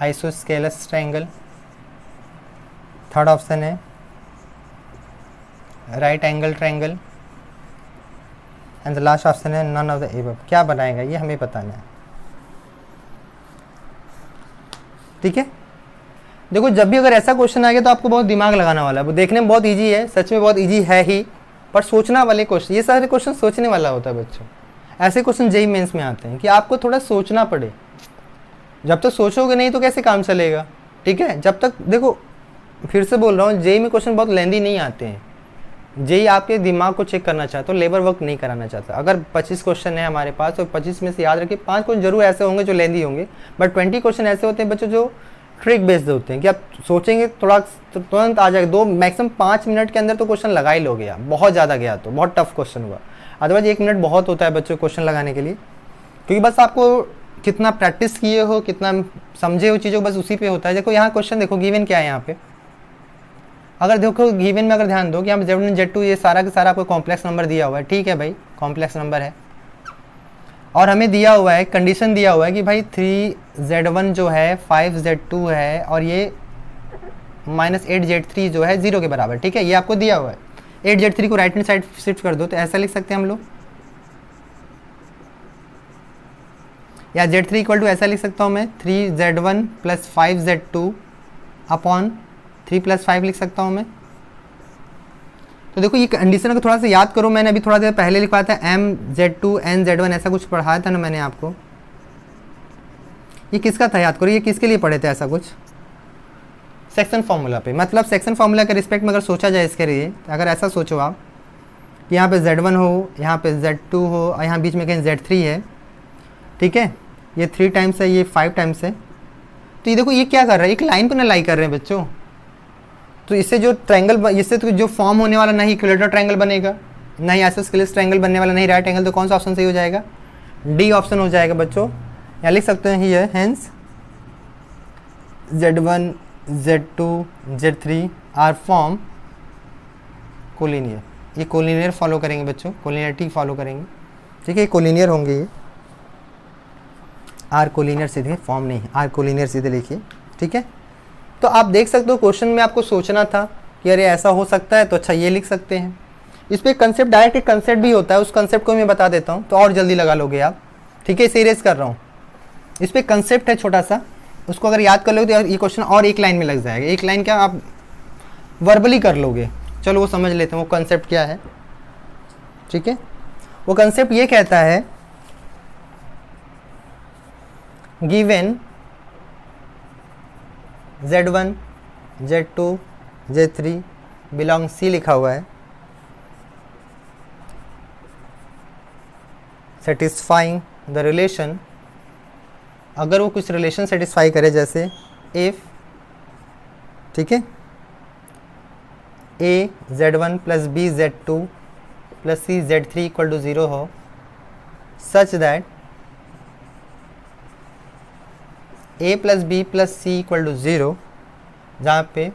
S1: आइसोस्केलस ट्रायंगल, थर्ड ऑप्शन है right angle triangle and the last option है none of the above. क्या बनाएगा ये हमें बताना है, ठीक है। देखो जब भी अगर ऐसा क्वेश्चन आ गया तो आपको बहुत दिमाग लगाना वाला है। वो देखने में बहुत इजी है, सच में बहुत इजी है ही, पर सोचना वाले क्वेश्चन, ये सारे क्वेश्चन सोचने वाला होता है बच्चों। ऐसे क्वेश्चन जेईई मेंस में आते हैं कि आपको थोड़ा सोचना पड़े। जब तक सोचोगे नहीं तो कैसे काम चलेगा, ठीक है। जब तक, देखो फिर से बोल रहा हूँ, जेईई में क्वेश्चन बहुत लेंदी नहीं आते हैं। जेईई आपके दिमाग को चेक करना चाहता है, लेबर वर्क नहीं कराना चाहता। अगर 25 क्वेश्चन है हमारे पास तो 25 में से याद रखिए 5 क्वेश्चन जरूर ऐसे होंगे जो लेंदी होंगे, बट 20 क्वेश्चन ऐसे होते हैं बच्चों जो ट्रिक बेस्ड होते हैं कि आप सोचेंगे थोड़ा तुरंत आ जाएगा। 2 मैक्सिमम 5 मिनट के अंदर तो क्वेश्चन लगा ही लोगे आप, बहुत ज़्यादा गया तो बहुत टफ क्वेश्चन हुआ। अदरवाइज 1 मिनट बहुत होता है बच्चों क्वेश्चन लगाने के लिए, क्योंकि बस आपको कितना प्रैक्टिस किए हो, कितना समझे हो चीज़ों को, बस उसी पे होता है। देखो यहाँ क्वेश्चन देखो, गिवन क्या है यहाँ पे। अगर देखो गिवन में अगर ध्यान दो कि यहाँ Z1 Z2 ये सारा का सारा आपको कॉम्प्लेक्स नंबर दिया हुआ है, ठीक है भाई, कॉम्प्लेक्स नंबर है। और हमें दिया हुआ है, कंडीशन दिया हुआ है कि भाई 3Z1 जो है 5Z2 है और ये -8Z3 जो है 0 के बराबर, ठीक है, ये आपको दिया हुआ है। 8Z3 को राइट हैंड साइड शिफ्ट कर दो तो ऐसा लिख सकते हैं हम लोग, या Z3 इक्वल टू ऐसा लिख सकता हूँ मैं 3Z1 + 5Z2 अपॉन 3 + 5 लिख सकता हूँ मैं। तो देखो ये कंडीशन अगर थोड़ा सा याद करो, मैंने अभी थोड़ा देर पहले लिखवाया था MZ2 NZ1 ऐसा कुछ पढ़ाया था ना मैंने आपको। ये किसका था याद करो, ये किसके लिए पढ़े थे ऐसा कुछ? सेक्शन फार्मूला पे। मतलब सेक्शन फार्मूला के रिस्पेक्ट में अगर सोचा जाए इसके लिए, अगर ऐसा सोचो आप कि यहाँ पे Z1 हो, यहाँ पे Z2 हो और यहाँ बीच में कहीं Z3 है, ठीक है, ये 3 टाइम्स है, ये 5 टाइम्स है। तो ये देखो ये क्या कर रहा है, एक लाइन पर ना लाई कर रहे हैं बच्चों। तो इससे जो ट्रायंगल, इससे तो जो फॉर्म होने वाला, ना ही इक्विलैटरल ट्रायंगल बनेगा, ना ही आइसोस्केलस ट्रायंगल बनने वाला, नहीं राइट एंगल। तो कौन सा ऑप्शन सही हो जाएगा? डी ऑप्शन हो जाएगा बच्चों। यहाँ लिख सकते हैं here hence Z1 Z2 Z3 are form collinear. ये कोलिनियर फॉलो करेंगे बच्चों, कोलिनियरिटी फॉलो करेंगे, ठीक है, कोलिनियर होंगे ये। आर कोलिनियर सीधे, फॉर्म नहीं, आर कोलिनियर सीधे लिखिए, ठीक है। तो आप देख सकते हो क्वेश्चन में आपको सोचना था कि अरे ऐसा हो सकता है, तो अच्छा ये लिख सकते हैं। इस पर कंसेप्ट, डायरेक्ट एक कंसेप्ट भी होता है, उस कंसेप्ट को मैं बता देता हूँ तो और जल्दी लगा लोगे आप, ठीक है। इसे इरेज कर रहा हूँ। इस पर कंसेप्ट है छोटा सा, उसको अगर याद कर लोगे तो ये क्वेश्चन और एक लाइन में लग जाएगा। एक लाइन क्या आप वर्बली कर लोगे। चलो वो समझ लेते हैं वो कंसेप्ट क्या है, ठीक है। वो कंसेप्ट ये कहता है given Z1 Z2 Z3 belong C लिखा हुआ है, सेटिस्फाइंग द रिलेशन। अगर वो कुछ रिलेशन सेटिस्फाई करे, जैसे इफ, ठीक है, A Z1 + B Z2 + C Z3 = 0 हो, such that A + B + C = 0, जहाँ पे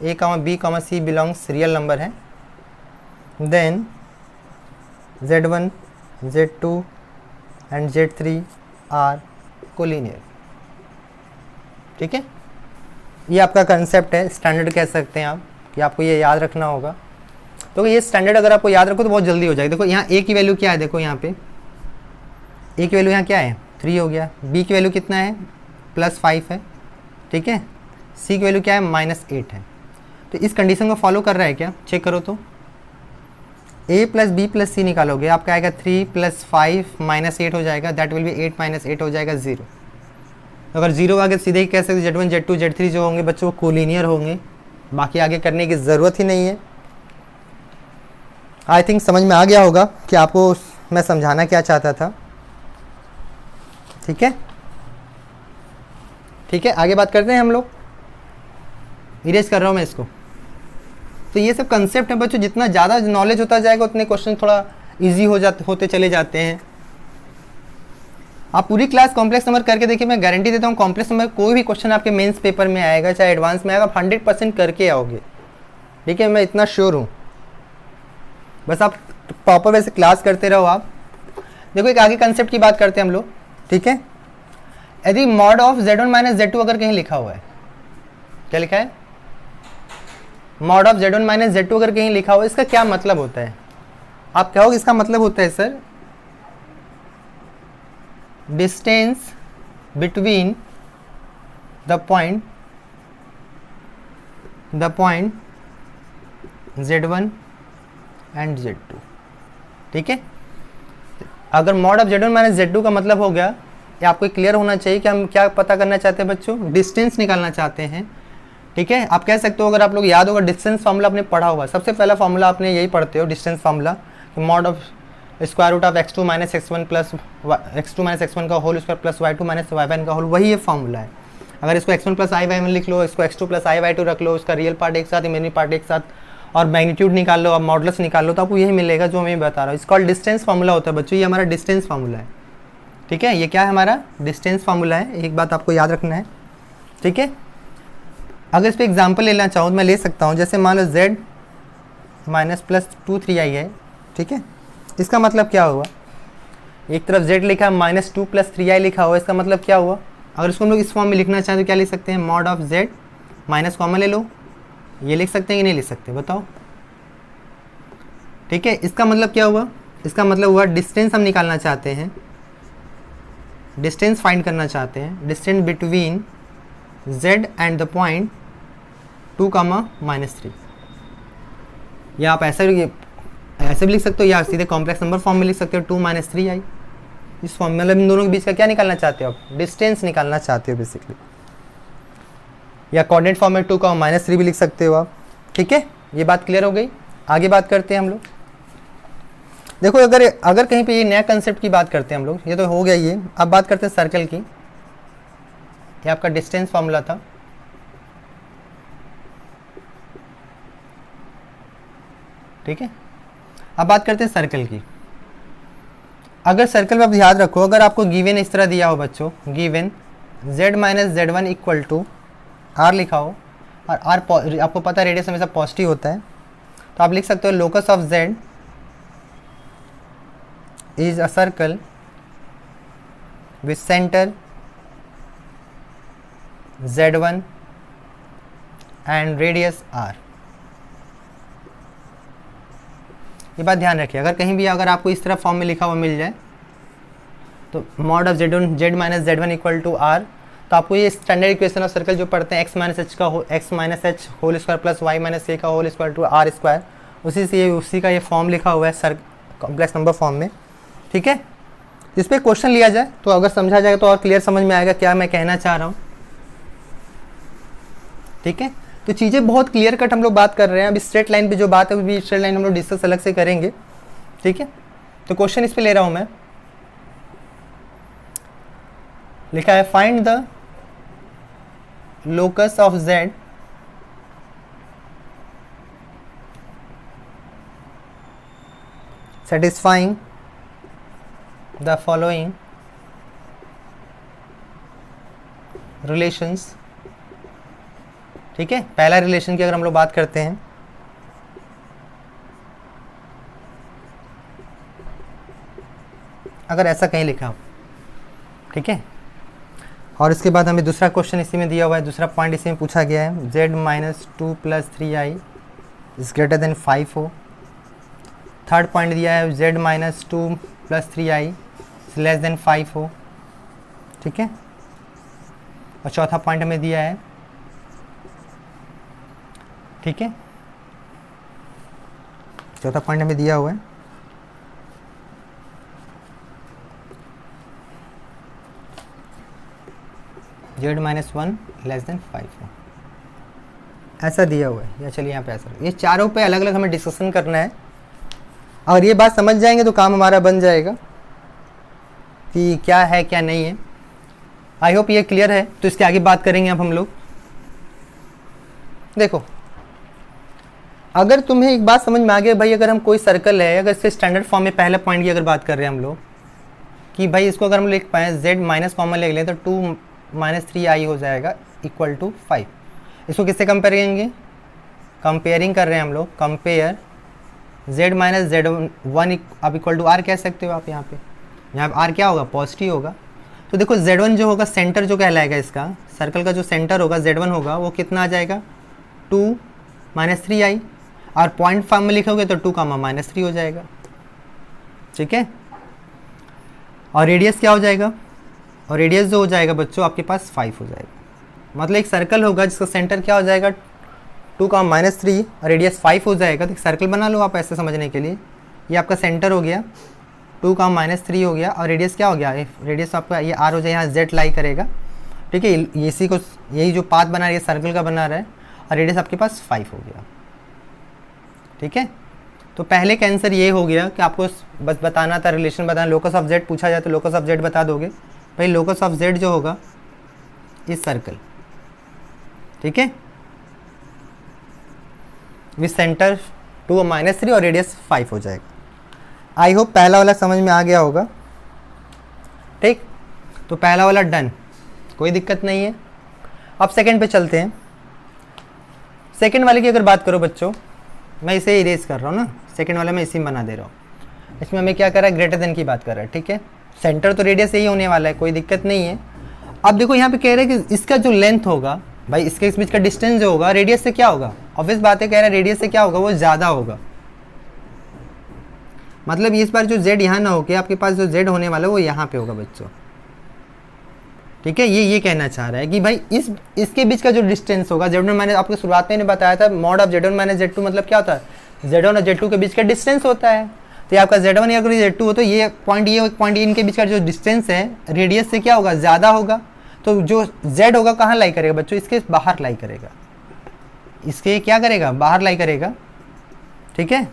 S1: A, B, C belongs real number है, then Z1 Z2 and Z3 are collinear, ठीक है। ये आपका कंसेप्ट है, स्टैंडर्ड कह सकते हैं आप, कि आपको ये याद रखना होगा। तो ये स्टैंडर्ड अगर आपको याद रखो तो बहुत जल्दी हो जाएगा। देखो यहाँ A की वैल्यू क्या है, देखो यहाँ पे A की वैल्यू यहाँ क्या है 3 हो गया, B की वैल्यू कितना है +5 है, ठीक है, C की वैल्यू क्या है -8 है। तो इस कंडीशन को फॉलो कर रहा है क्या, चेक करो तो। A + B + C निकालोगे, आपका आएगा 3 + 5 -8 हो जाएगा, दैट विल बी 8 - 8 हो जाएगा 0। अगर 0 आगे सीधे ही कह सकते Z1 Z2 Z3 जो होंगे बच्चों वो कोलिनियर होंगे, बाकी आगे करने की ज़रूरत ही नहीं है। आई थिंक समझ में आ गया होगा कि आपको मैं समझाना क्या चाहता था, ठीक है। ठीक है, आगे बात करते हैं हम लोग। इरेज कर रहा हूँ मैं इसको। तो ये सब कंसेप्ट है बच्चों, जितना ज़्यादा नॉलेज होता जाएगा उतने क्वेश्चन थोड़ा इजी होते चले जाते हैं। आप पूरी क्लास कॉम्प्लेक्स नंबर करके देखिए, मैं गारंटी देता हूँ कॉम्प्लेक्स नंबर कोई भी क्वेश्चन आपके मेंस पेपर में आएगा चाहे एडवांस में आएगा, आप 100% करके आओगे। ठीक है, मैं इतना श्योर हूँ। बस आप प्रॉपर वैसे क्लास करते रहो। आप देखो एक आगे कंसेप्ट की बात करते हैं हम लोग। ठीक है, यदि mod of Z1 minus Z2 अगर कहीं लिखा हुआ है, क्या लिखा है, mod of Z1 minus Z2 अगर कहीं लिखा हुआ है, इसका क्या मतलब होता है? आप कहोगे इसका मतलब होता है sir distance between the point Z1 and Z2। ठीक है, अगर mod of Z1 minus Z2 का मतलब हो गया, ये आपको क्लियर होना चाहिए कि हम क्या पता करना चाहते हैं बच्चों, डिस्टेंस निकालना चाहते हैं। ठीक है, आप कह सकते हो, अगर आप लोग याद होगा डिस्टेंस फार्मूला आपने पढ़ा होगा, सबसे पहला फार्मूला आपने यही पढ़ते हो distance formula, mod of square root of x2 minus x1 plus x2 minus x1 का whole square plus y2 minus y1 का होल, वही ये फार्मूला है। अगर इसको x1 प्लस i y1 लिख लो, इसको x2 प्लस i y2 रख लो, इसका रियल पार्ट एक साथ, इमेजिनरी पार्ट एक साथ, और मैग्नीट्यूड निकाल लो, अब मॉडुलस निकाल लो, तो आपको यही मिलेगा जो मैं बता रहा हूँ। इसका डिस्टेंस फार्मूला होता है बच्चों, ये हमारा डिस्टेंस फार्मूला है। ठीक है, ये क्या है, हमारा डिस्टेंस फार्मूला है, एक बात आपको याद रखना है। ठीक है, अगर इस पर एग्जाम्पल लेना चाहूँ तो मैं ले सकता हूँ, जैसे मान लो z माइनस प्लस 2 3i है। ठीक है, इसका मतलब क्या हुआ, एक तरफ z लिखा है, माइनस 2 प्लस 3i लिखा हुआ, इसका मतलब क्या हुआ, अगर इसको हम लोग इस फॉर्म में लिखना चाहें तो क्या लिख सकते हैं, mod of z minus common ले लो, ये लिख सकते हैं कि नहीं लिख सकते, बताओ। ठीक है, इसका मतलब क्या हुआ, इसका मतलब हुआ डिस्टेंस हम निकालना चाहते हैं, डिस्टेंस फाइंड करना चाहते हैं, distance between z and the point 2, -3। या आप ऐसे भी लिख सकते हो, या सीधे कॉम्प्लेक्स नंबर फॉर्म में लिख सकते हो, 2 - 3i। इस फॉर्म में मतलब इन दोनों के बीच का क्या निकालना चाहते हो आप, डिस्टेंस निकालना चाहते हो बेसिकली। या कोऑर्डिनेट फॉर्म में 2, -3 भी लिख सकते हो आप। ठीक है, ये बात क्लियर हो गई। आगे बात करते हैं हम लोग। देखो अगर कहीं पे ये नया कंसेप्ट की बात करते हैं हम लोग, ये तो हो गया ये, अब बात करते हैं सर्कल की। ये आपका डिस्टेंस फॉर्मूला था। ठीक है, अब बात करते हैं सर्कल की। अगर सर्कल में आप याद रखो, अगर आपको गिवन इस तरह दिया हो बच्चों, given z minus Z1 equal to r लिखा हो, और r आपको पता है रेडियस हमेशा पॉजिटिव होता है, तो आप लिख सकते हो locus of z is a circle with centre Z1 and radius r। ये बात ध्यान रखिए, अगर कहीं भी अगर आपको इस तरह फॉर्म में लिखा हुआ मिल जाए, तो mod of z minus Z1 equal to r, तो आपको ये स्टैंडर्ड इक्वेशन ऑफ सर्कल जो पढ़ते हैं, x minus h whole square plus y minus a का whole square to r square, उसी का ये फॉर्म लिखा हुआ है सर कॉम्प्लेक्स नंबर फॉर्म में। ठीक है, इस पर क्वेश्चन लिया जाए तो अगर समझा जाएगा तो और क्लियर समझ में आएगा क्या मैं कहना चाह रहा हूँ। ठीक है, तो चीज़ें बहुत क्लियर कट हम लोग बात कर रहे हैं। अभी स्ट्रेट लाइन पे जो बात है वो भी स्ट्रेट लाइन हम लोग डिस्कस अलग से करेंगे। ठीक है, तो क्वेश्चन इस पे ले रहा हूँ मैं, लिखा है find the locus of z satisfying the following relations। ठीक है, पहला रिलेशन की अगर हम लोग बात करते हैं, अगर ऐसा कहीं लिखा हो, ठीक है, और इसके बाद हमें दूसरा क्वेश्चन इसी में दिया हुआ है, दूसरा पॉइंट इसी में पूछा गया है, z minus 2 plus 3i is greater than 5 हो। थर्ड पॉइंट दिया है z minus 2 plus 3i is less than 5 हो। ठीक है, और चौथा पॉइंट हमें दिया है, ठीक है, चौथा पॉइंट हमें दिया हुआ है z माइनस 1 लेस देन 5 हो, ऐसा दिया हुआ है। या चलिए यहाँ पे ऐसा, ये चारों पे अलग अलग हमें डिस्कशन करना है, और ये बात समझ जाएंगे तो काम हमारा बन जाएगा कि क्या है क्या नहीं है। आई होप ये क्लियर है। तो इसके आगे बात करेंगे अब हम लोग। देखो, अगर तुम्हें एक बात समझ में आ गई भाई, अगर हम कोई सर्कल है, अगर इसके स्टैंडर्ड फॉर्म में पहले पॉइंट की अगर बात कर रहे हैं हम लोग कि भाई इसको अगर हम लिख पाएँ z माइनस कॉमन ले लें तो 2 माइनस 3i हो जाएगा इक्वल टू 5। इसको किससे कंपेयर करेंगे, कंपेयरिंग कर रहे हैं हम लोग, कंपेयर z माइनस z1 आप इक्वल टू r कह सकते हो आप। यहाँ पे r क्या होगा, पॉजिटिव होगा। तो देखो z1 जो होगा सेंटर जो कहलाएगा इसका, सर्कल का जो सेंटर होगा z1 होगा वो कितना आ जाएगा 2 माइनस 3i, और पॉइंट फॉर्म में लिखोगे तो 2 कामा माइनस 3 हो जाएगा, ठीक है। और रेडियस क्या हो जाएगा, और रेडियस जो हो जाएगा बच्चों आपके पास 5 हो जाएगा। मतलब एक सर्कल होगा जिसका सेंटर क्या हो जाएगा 2 का माइनस 3 और रेडियस 5 हो जाएगा। तो एक सर्कल बना लो आप ऐसे समझने के लिए, ये आपका सेंटर हो गया, 2 का माइनस 3 हो गया, और रेडियस क्या हो गया, रेडियस आपका ये r हो जाए, यहाँ z लाई करेगा, ठीक है। इसी को यही जो पाथ बना रही है सर्कल का बना रहा है, और रेडियस आपके पास 5 हो गया, ठीक है। तो पहले का आंसर ये हो गया कि आपको बस बताना था, रिलेशन बताना, लोकस ऑफ z पूछा जाए तो लोकस ऑफ z बता दोगे। भाई लोकस ऑफ z जो होगा इस सर्कल, ठीक है, विथ सेंटर 2 माइनस 3 और रेडियस 5 हो जाएगा। आई होप पहला वाला समझ में आ गया होगा, ठीक। तो पहला वाला डन, कोई दिक्कत नहीं है। अब सेकंड पे चलते हैं। सेकंड वाले की अगर बात करो बच्चों, मैं इसे इरेज कर रहा हूँ ना, सेकंड वाला मैं इसी में बना दे रहा हूँ। इसमें हमें क्या कर रहा है, ग्रेटर देन की बात कर रहा है, ठीक है। सेंटर तो रेडियस यही होने वाला है, कोई दिक्कत नहीं है। अब देखो यहाँ पे कह रहे हैं कि इसका जो लेंथ होगा, भाई इसके इस बीच का डिस्टेंस जो होगा रेडियस से क्या होगा, ऑब्वियस बात है, कह रहा है रेडियस से क्या होगा, वो ज़्यादा होगा। मतलब इस बार जो z यहाँ ना होके आपके पास जो z होने वाला है वो यहाँ पे होगा बच्चों, ठीक है। ये कहना चाह रहा है कि भाई इसके बीच का जो डिस्टेंस होगा z1 मैंने आपको शुरुआत में बताया था, mod of z1 minus z2 मतलब क्या होता है, z1 और z2 के बीच का डिस्टेंस होता है। तो ये आपका z1 या z2 हो तो ये पॉइंट ये इनके बीच का जो डिस्टेंस है रेडियस से क्या होगा, ज़्यादा होगा। तो जो z होगा कहाँ लाई करेगा बच्चों, इसके बाहर लाई करेगा, इसके क्या करेगा, बाहर लाई करेगा, ठीक है।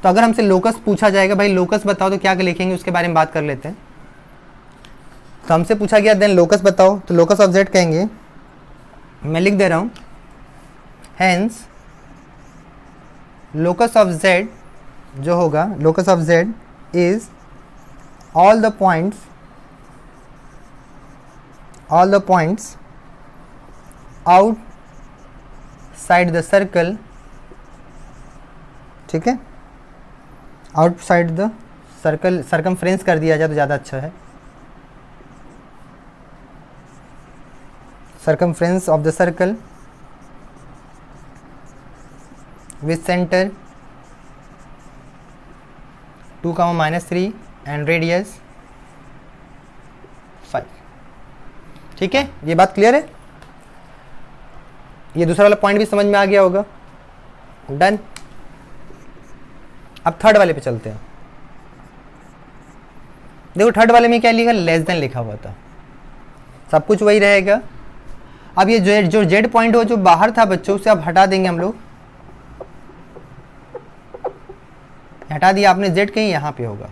S1: तो अगर हमसे लोकस पूछा जाएगा, भाई लोकस बताओ, तो क्या लिखेंगे उसके बारे में बात कर लेते हैं। तो हमसे पूछा गया देन लोकस बताओ, तो लोकस ऑफ z कहेंगे, मैं लिख दे रहा हूँ, हेंस लोकस ऑफ z जो होगा, locus of z is all the points outside the circle, ठीक है, आउटसाइड द सर्कल, सर्कमफ्रेंस कर दिया जाए तो ज़्यादा अच्छा है, circumference of the circle with center 2 minus 3 and radius 5, ठीक है। ये बात क्लियर है, ये दूसरा वाला पॉइंट भी समझ में आ गया होगा, डन। अब थर्ड वाले पे चलते हैं। देखो थर्ड वाले में क्या लिखा, लेस देन लिखा हुआ था, सब कुछ वही रहेगा। अब ये जो जेड पॉइंट हो जो बाहर था बच्चों, उसे अब हटा देंगे हम लोग, हटा दिया आपने, जेड कहीं यहाँ पे होगा,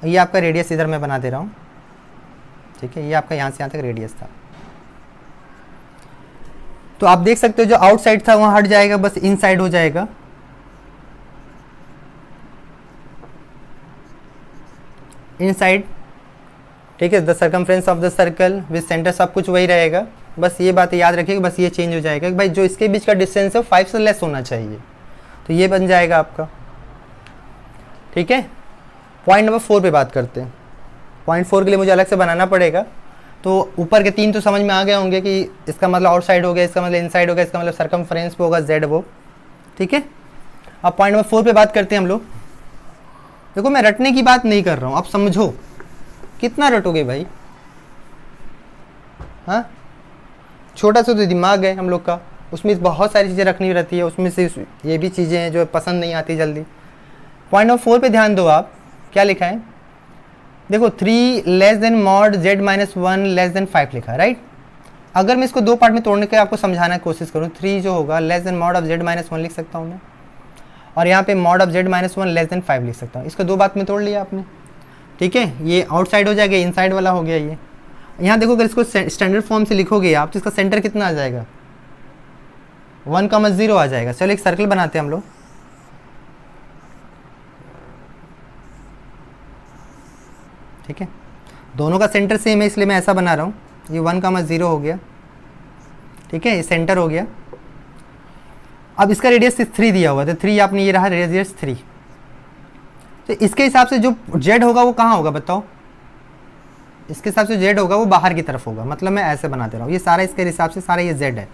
S1: ये आपका रेडियस इधर मैं बना दे रहा हूँ, ठीक है। ये आपका यहाँ से यहाँ तक रेडियस था। तो आप देख सकते हो जो आउटसाइड था वहाँ हट जाएगा, बस इनसाइड हो जाएगा। इनसाइड, ठीक है, the circumference of the circle with centre, सब कुछ वही रहेगा, बस ये बात याद रखिएगा, बस ये चेंज हो जाएगा कि भाई जो इसके बीच का डिस्टेंस है 5 से लेस होना चाहिए, तो ये बन जाएगा आपका, ठीक है। पॉइंट नंबर 4 पे बात करते हैं। पॉइंट 4 के लिए मुझे अलग से बनाना पड़ेगा। तो ऊपर के 3 तो समझ में आ गए होंगे कि इसका मतलब आउटसाइड हो गया, इसका मतलब इनसाइड हो गया, इसका मतलब सर्कमफ्रेंस पे होगा z वो, ठीक है। अब पॉइंट नंबर 4 पे बात करते हैं हम लोग। देखो मैं रटने की बात नहीं कर रहा हूँ, आप समझो, कितना रटोगे भाई, हाँ, छोटा सा तो दिमाग है हम लोग का, उसमें बहुत सारी चीज़ें रखनी रहती है, उसमें से ये भी चीज़ें हैं जो पसंद नहीं आती जल्दी। पॉइंट नंबर 4 पे ध्यान दो आप, क्या लिखा है, देखो 3 less than mod z minus 1 less than 5 लिखा है, राइट। अगर मैं इसको 2 पार्ट में तोड़ने के आपको समझाने की कोशिश करूँ, 3 जो होगा less than mod of z minus 1 लिख सकता हूँ मैं, और यहाँ पे mod of z minus 1 less than 5 लिख सकता हूँ। इसको 2 बात में तोड़ लिया आपने, ठीक है। ये आउटसाइड हो जाएगा, इनसाइड वाला हो गया ये। यहाँ देखो अगर इसको स्टैंडर्ड फॉर्म से लिखोगे आप तो इसका सेंटर कितना आ जाएगा, 1,0 आ जाएगा। चलो एक सर्कल बनाते हैं हम लोग, ठीक है, दोनों का सेंटर सेम है इसलिए मैं ऐसा बना रहा हूँ। ये 1,0 हो गया, ठीक है, ये सेंटर हो गया। अब इसका रेडियस 3 दिया हुआ, तो 3 आपने ये रहा रेडियस 3। तो इसके हिसाब से जो जेड होगा वो कहाँ होगा बताओ? इसके हिसाब से जेड होगा वो बाहर की तरफ होगा, मतलब मैं ऐसे बना दे रहा हूँ, ये सारा इसके हिसाब से सारा ये जेड है,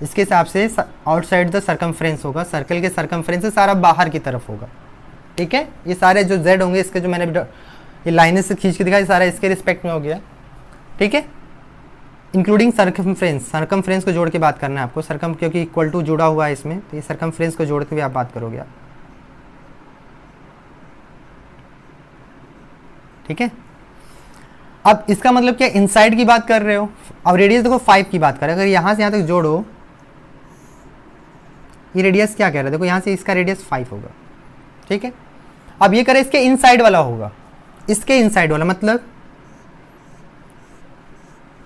S1: इसके हिसाब से आउटसाइड द सर्कमफ्रेंस होगा, सर्कल के सर्कमफ्रेंस से सारा बाहर की तरफ होगा, ठीक है। ये सारे जो जेड होंगे इसके जो मैंने ये लाइनें से खींच के दिखाया सारा इसके रिस्पेक्ट में हो गया, ठीक है, इंक्लूडिंग सर्कमफ्रेंस। सर्कमफ्रेंस को जोड़ के बात करना है आपको, सर्कम क्योंकि इक्वल टू जुड़ा हुआ है इसमें, तो ये सर्कमफ्रेंस को जोड़ते हुए आप बात करोगे आप, ठीक है। अब इसका मतलब क्या, इनसाइड की बात कर रहे हो। अब रेडियस देखो 5 की बात करें, अगर यहाँ से यहाँ तक जोड़ो, ये रेडियस क्या कह रहा है देखो, यहाँ से इसका रेडियस 5 होगा, ठीक है। अब ये करें इसके इनसाइड वाला होगा, इसके इनसाइड वाला मतलब,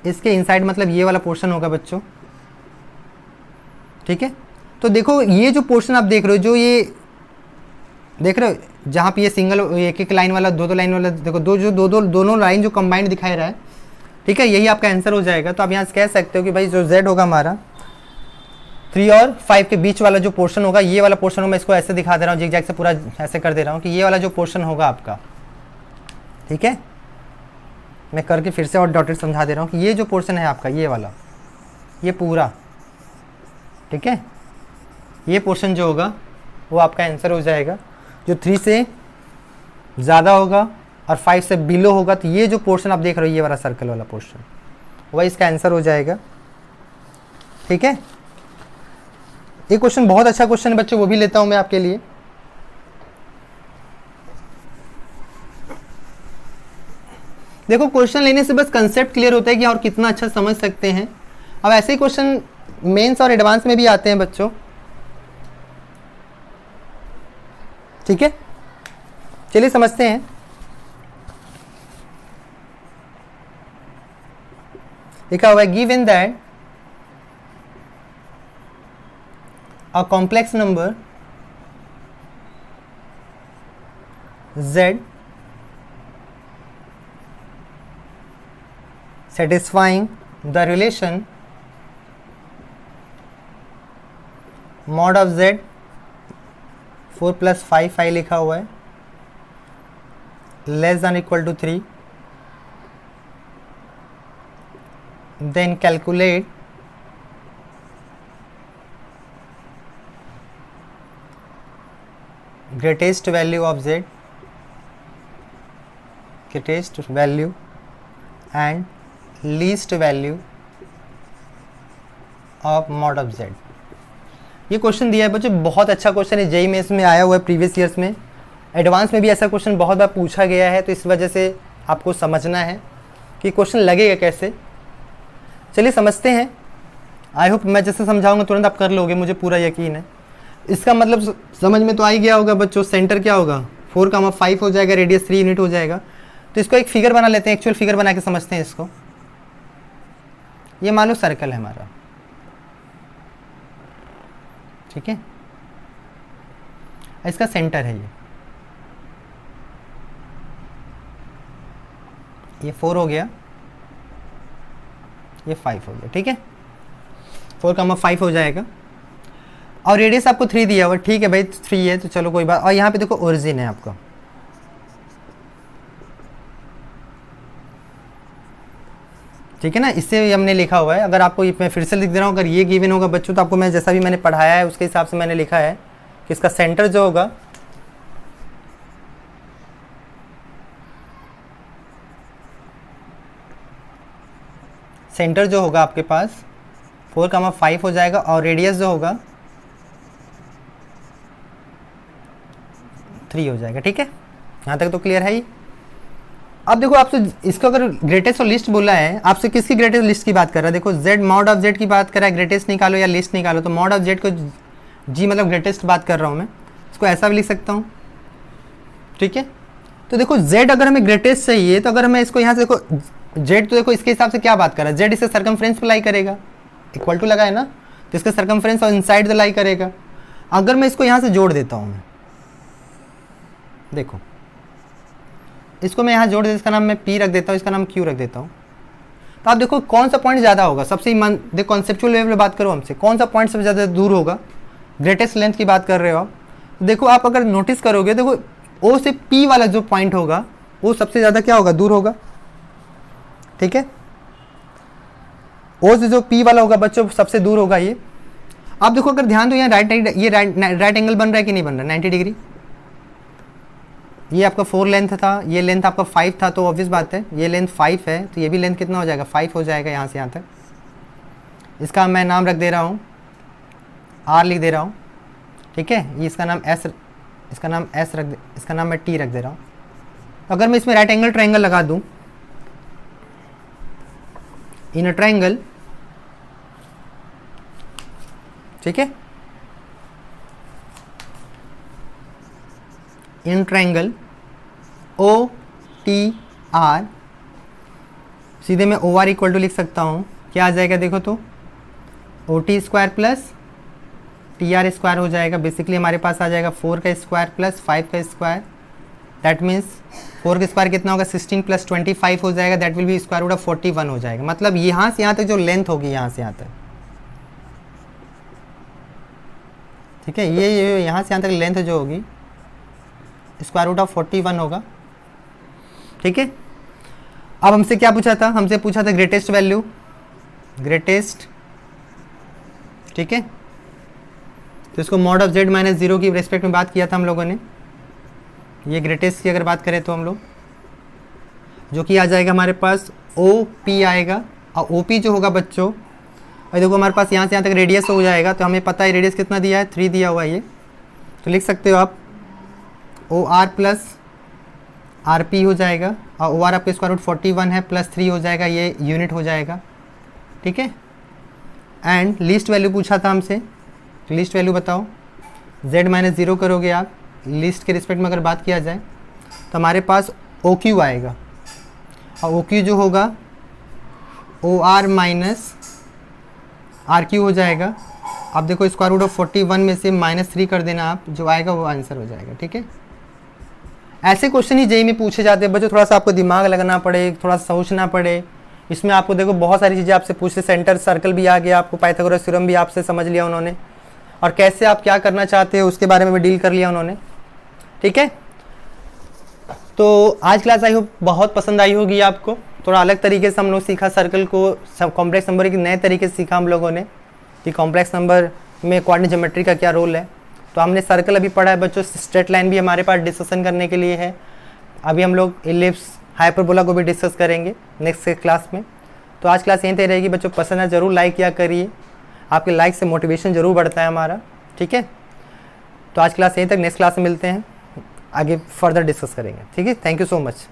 S1: इसके इनसाइड मतलब ये वाला पोर्शन होगा बच्चों, ठीक है। तो देखो ये जो पोर्शन आप देख रहे हो, जो ये देख रहे हो जहाँ पे ये सिंगल एक एक लाइन वाला दो लाइन वाला, देखो दोनों लाइन जो कंबाइंड दिखाई रहा है, ठीक है, यही आपका आंसर हो जाएगा। तो आप यहाँ से कह सकते हो कि भाई जो z होगा हमारा 3 और 5 के बीच वाला जो पोर्शन होगा, ये वाला पोर्शन मैं इसको ऐसे दिखा दे रहा हूँ, जिग जैग से पूरा ऐसे कर दे रहा हूँ कि ये वाला जो पोर्शन होगा आपका, ठीक है, मैं करके फिर से और डॉटेड समझा दे रहा हूँ कि ये जो पोर्शन है आपका, ये वाला, ये पूरा, ठीक है, ये पोर्शन जो होगा वो आपका आंसर हो जाएगा। जो 3 से ज़्यादा होगा और 5 से बिलो होगा, तो ये जो पोर्शन आप देख रहे हो, ये वाला सर्कल वाला पोर्शन, वही इसका आंसर हो जाएगा, ठीक है। एक क्वेश्चन बहुत अच्छा क्वेश्चन है बच्चों, वो भी लेता हूं मैं आपके लिए। देखो क्वेश्चन लेने से बस कंसेप्ट क्लियर होता है कि और कितना अच्छा समझ सकते हैं। अब ऐसे ही क्वेश्चन मेंस और एडवांस में भी आते हैं बच्चों, ठीक है। चलिए समझते हैं। लिखा हुआ है given that a complex number z satisfying the relation mod of z 4 + 5 लिखा हुआ है, less than equal to 3, then calculate greatest value of z, greatest value and least value of mod of z। ये question दिया है बच्चों, बहुत अच्छा question है, जेईई मेंस में आया हुआ है, प्रीवियस ईयर्स में, एडवांस में भी ऐसा क्वेश्चन बहुत बार पूछा गया है, तो इस वजह से आपको समझना है कि क्वेश्चन लगेगा कैसे। चलिए समझते हैं। आई होप मैं जैसे समझाऊंगा तुरंत आप कर लोगे, मुझे पूरा यकीन है। इसका मतलब समझ में तो आ ही गया होगा बच्चों, सेंटर क्या होगा 4,5 हो जाएगा, रेडियस 3 यूनिट हो जाएगा। तो इसको एक फिगर बना लेते हैं, एक्चुअल फिगर बना के समझते हैं इसको। ये मान लो सर्कल है हमारा, ठीक है, इसका सेंटर है ये 4 हो गया, ये 5 हो गया, ठीक है, 4,5 हो जाएगा। और रेडियस आपको 3 दिया हुआ, ठीक है भाई 3 है तो चलो कोई बात। और यहाँ पे देखो ओरिजिन है आपका, ठीक है ना, इससे हमने लिखा हुआ है। अगर आपको मैं फिर से लिख दे रहा हूँ, अगर ये गिवन होगा बच्चों तो आपको मैं जैसा भी मैंने पढ़ाया है उसके हिसाब से मैंने लिखा है कि इसका सेंटर जो होगा सेंटर जो होगा आपके पास 4,5 हो जाएगा, और रेडियस जो होगा 3 हो जाएगा, ठीक है। यहाँ तक तो क्लियर है ही। अब देखो आपसे इसको अगर ग्रेटेस्ट और लिस्ट बोला है, आपसे किसकी ग्रेटेस्ट लिस्ट की बात कर रहा है, देखो z मॉड ऑफ z की बात कर रहा है, ग्रेटेस्ट निकालो या लिस्ट निकालो, तो मॉड ऑफ z को g मतलब ग्रेटेस्ट बात कर रहा हूँ मैं, इसको ऐसा भी लिख सकता हूँ, ठीक है। तो देखो z अगर हमें ग्रेटेस्ट चाहिए, तो अगर हमें इसको यहाँ से देखो z, तो देखो इसके हिसाब से क्या बात कर रहा है, z इससे सर्कमफ्रेंस पे लाई करेगा, इक्वल टू लगा है ना, तो इसका सर्कमफ्रेंस और इनसाइड द लाई करेगा। अगर मैं इसको यहाँ से जोड़ देता हूँ, मैं देखो इसको मैं यहाँ जोड़ देता, इसका नाम मैं P रख देता हूँ, इसका नाम Q रख देता हूँ। तो आप देखो कौन सा पॉइंट ज़्यादा होगा, सबसे देखो कॉन्सेप्चुअल लेवल पे बात करो हमसे, कौन सा पॉइंट सबसे ज़्यादा दूर होगा, ग्रेटेस्ट लेंथ की बात कर रहे हो आप। देखो आप अगर नोटिस करोगे, देखो O से P वाला जो पॉइंट होगा वो सबसे ज़्यादा क्या होगा, दूर होगा, ठीक है। O से जो P वाला होगा बच्चों सबसे दूर होगा ये। आप देखो अगर ध्यान दो यहाँ राइट एंगल बन रहा है कि नहीं बन रहा, 90 डिग्री। ये आपका 4 लेंथ था, ये लेंथ आपका 5 था, तो ऑब्वियस बात है ये लेंथ 5 है, तो ये भी लेंथ कितना हो जाएगा, 5 हो जाएगा यहाँ से यहाँ तक। इसका मैं नाम रख दे रहा हूँ, R लिख दे रहा हूँ, ठीक है। ये इसका नाम S, इसका नाम S रख दे, इसका नाम मैं T रख दे रहा हूँ। तो अगर मैं इसमें राइट एंगल ट्रायंगल लगा दूँ, इन अ ट्रायंगल, ठीक है, इन ट्रायंगल OTR, सीधे मैं OR इक्वल टू लिख सकता हूँ, क्या आ जाएगा देखो तो, OT square plus TR square हो जाएगा। बेसिकली हमारे पास आ जाएगा 4 का स्क्वायर प्लस 5 का स्क्वायर, दैट मीन्स 4 का स्क्वायर कितना होगा, 16 प्लस 25 हो जाएगा, that will be square root of 41 हो जाएगा। मतलब यहाँ से यहाँ तक जो लेंथ होगी, यहाँ से यहाँ तक, ठीक है, ये यहाँ से यहाँ तक लेंथ जो होगी स्क्वायर रूट ऑफ 41 होगा, ठीक है। अब हमसे क्या पूछा था, हमसे पूछा था ग्रेटेस्ट वैल्यू, ग्रेटेस्ट, ठीक है। तो इसको मॉड ऑफ z माइनस 0 की रेस्पेक्ट में बात किया था हम लोगों ने। ये ग्रेटेस्ट की अगर बात करें तो हम लोग, जो कि आ जाएगा हमारे पास OP आएगा, और OP जो होगा बच्चों, और देखो हमारे पास यहाँ से यहाँ तक रेडियस हो जाएगा, तो हमें पता है रेडियस कितना दिया है, 3 दिया हुआ है ये, तो लिख सकते हो आप OR प्लस RP हो जाएगा, और OR आपके स्क्वायर रूट 41 है, प्लस 3 हो जाएगा, ये यूनिट हो जाएगा, ठीक है। एंड लीस्ट वैल्यू पूछा था हमसे, तो लीस्ट वैल्यू बताओ, z माइनस 0 करोगे आप, लीस्ट के रिस्पेक्ट में अगर बात किया जाए तो हमारे पास OQ आएगा, और OQ जो होगा OR माइनस RQ हो जाएगा। आप देखो स्क्वायर रूट ऑफ 41 में से -3 कर देना आप, जो आएगा वो आंसर हो जाएगा, ठीक है। ऐसे क्वेश्चन ही जेईई में पूछे जाते हैं बच्चों, थोड़ा सा आपको दिमाग लगाना पड़े, थोड़ा सा सोचना पड़े। इसमें आपको देखो बहुत सारी चीज़ें आपसे पूछते, सेंटर सर्कल भी आ गया आपको, पाइथागोरस थ्योरम भी आपसे समझ लिया उन्होंने, और कैसे आप क्या करना चाहते हो उसके बारे में भी डील कर लिया उन्होंने, ठीक है। तो आज क्लास आई होप बहुत पसंद आई होगी आपको। थोड़ा अलग तरीके से हम लोग सीखा सर्कल को, सब कॉम्प्लेक्स नंबर के नए तरीके से सीखा हम लोगों ने कि कॉम्प्लेक्स नंबर में कोऑर्डिनेट ज्योमेट्री का क्या रोल है। तो हमने सर्कल अभी पढ़ा है बच्चों, स्ट्रेट लाइन भी हमारे पास डिस्कशन करने के लिए है। अभी हम लोग इलिप्स, हाइपरबोला को भी डिस्कस करेंगे नेक्स्ट क्लास में। तो आज क्लास यहीं तक रहेगी बच्चों, पसंद है ज़रूर लाइक किया करिए, आपके लाइक से मोटिवेशन ज़रूर बढ़ता है हमारा, ठीक है। तो आज क्लास यहीं तक, नेक्स्ट क्लास में मिलते हैं, आगे फर्दर डिस्कस करेंगे, ठीक है। Thank you so much.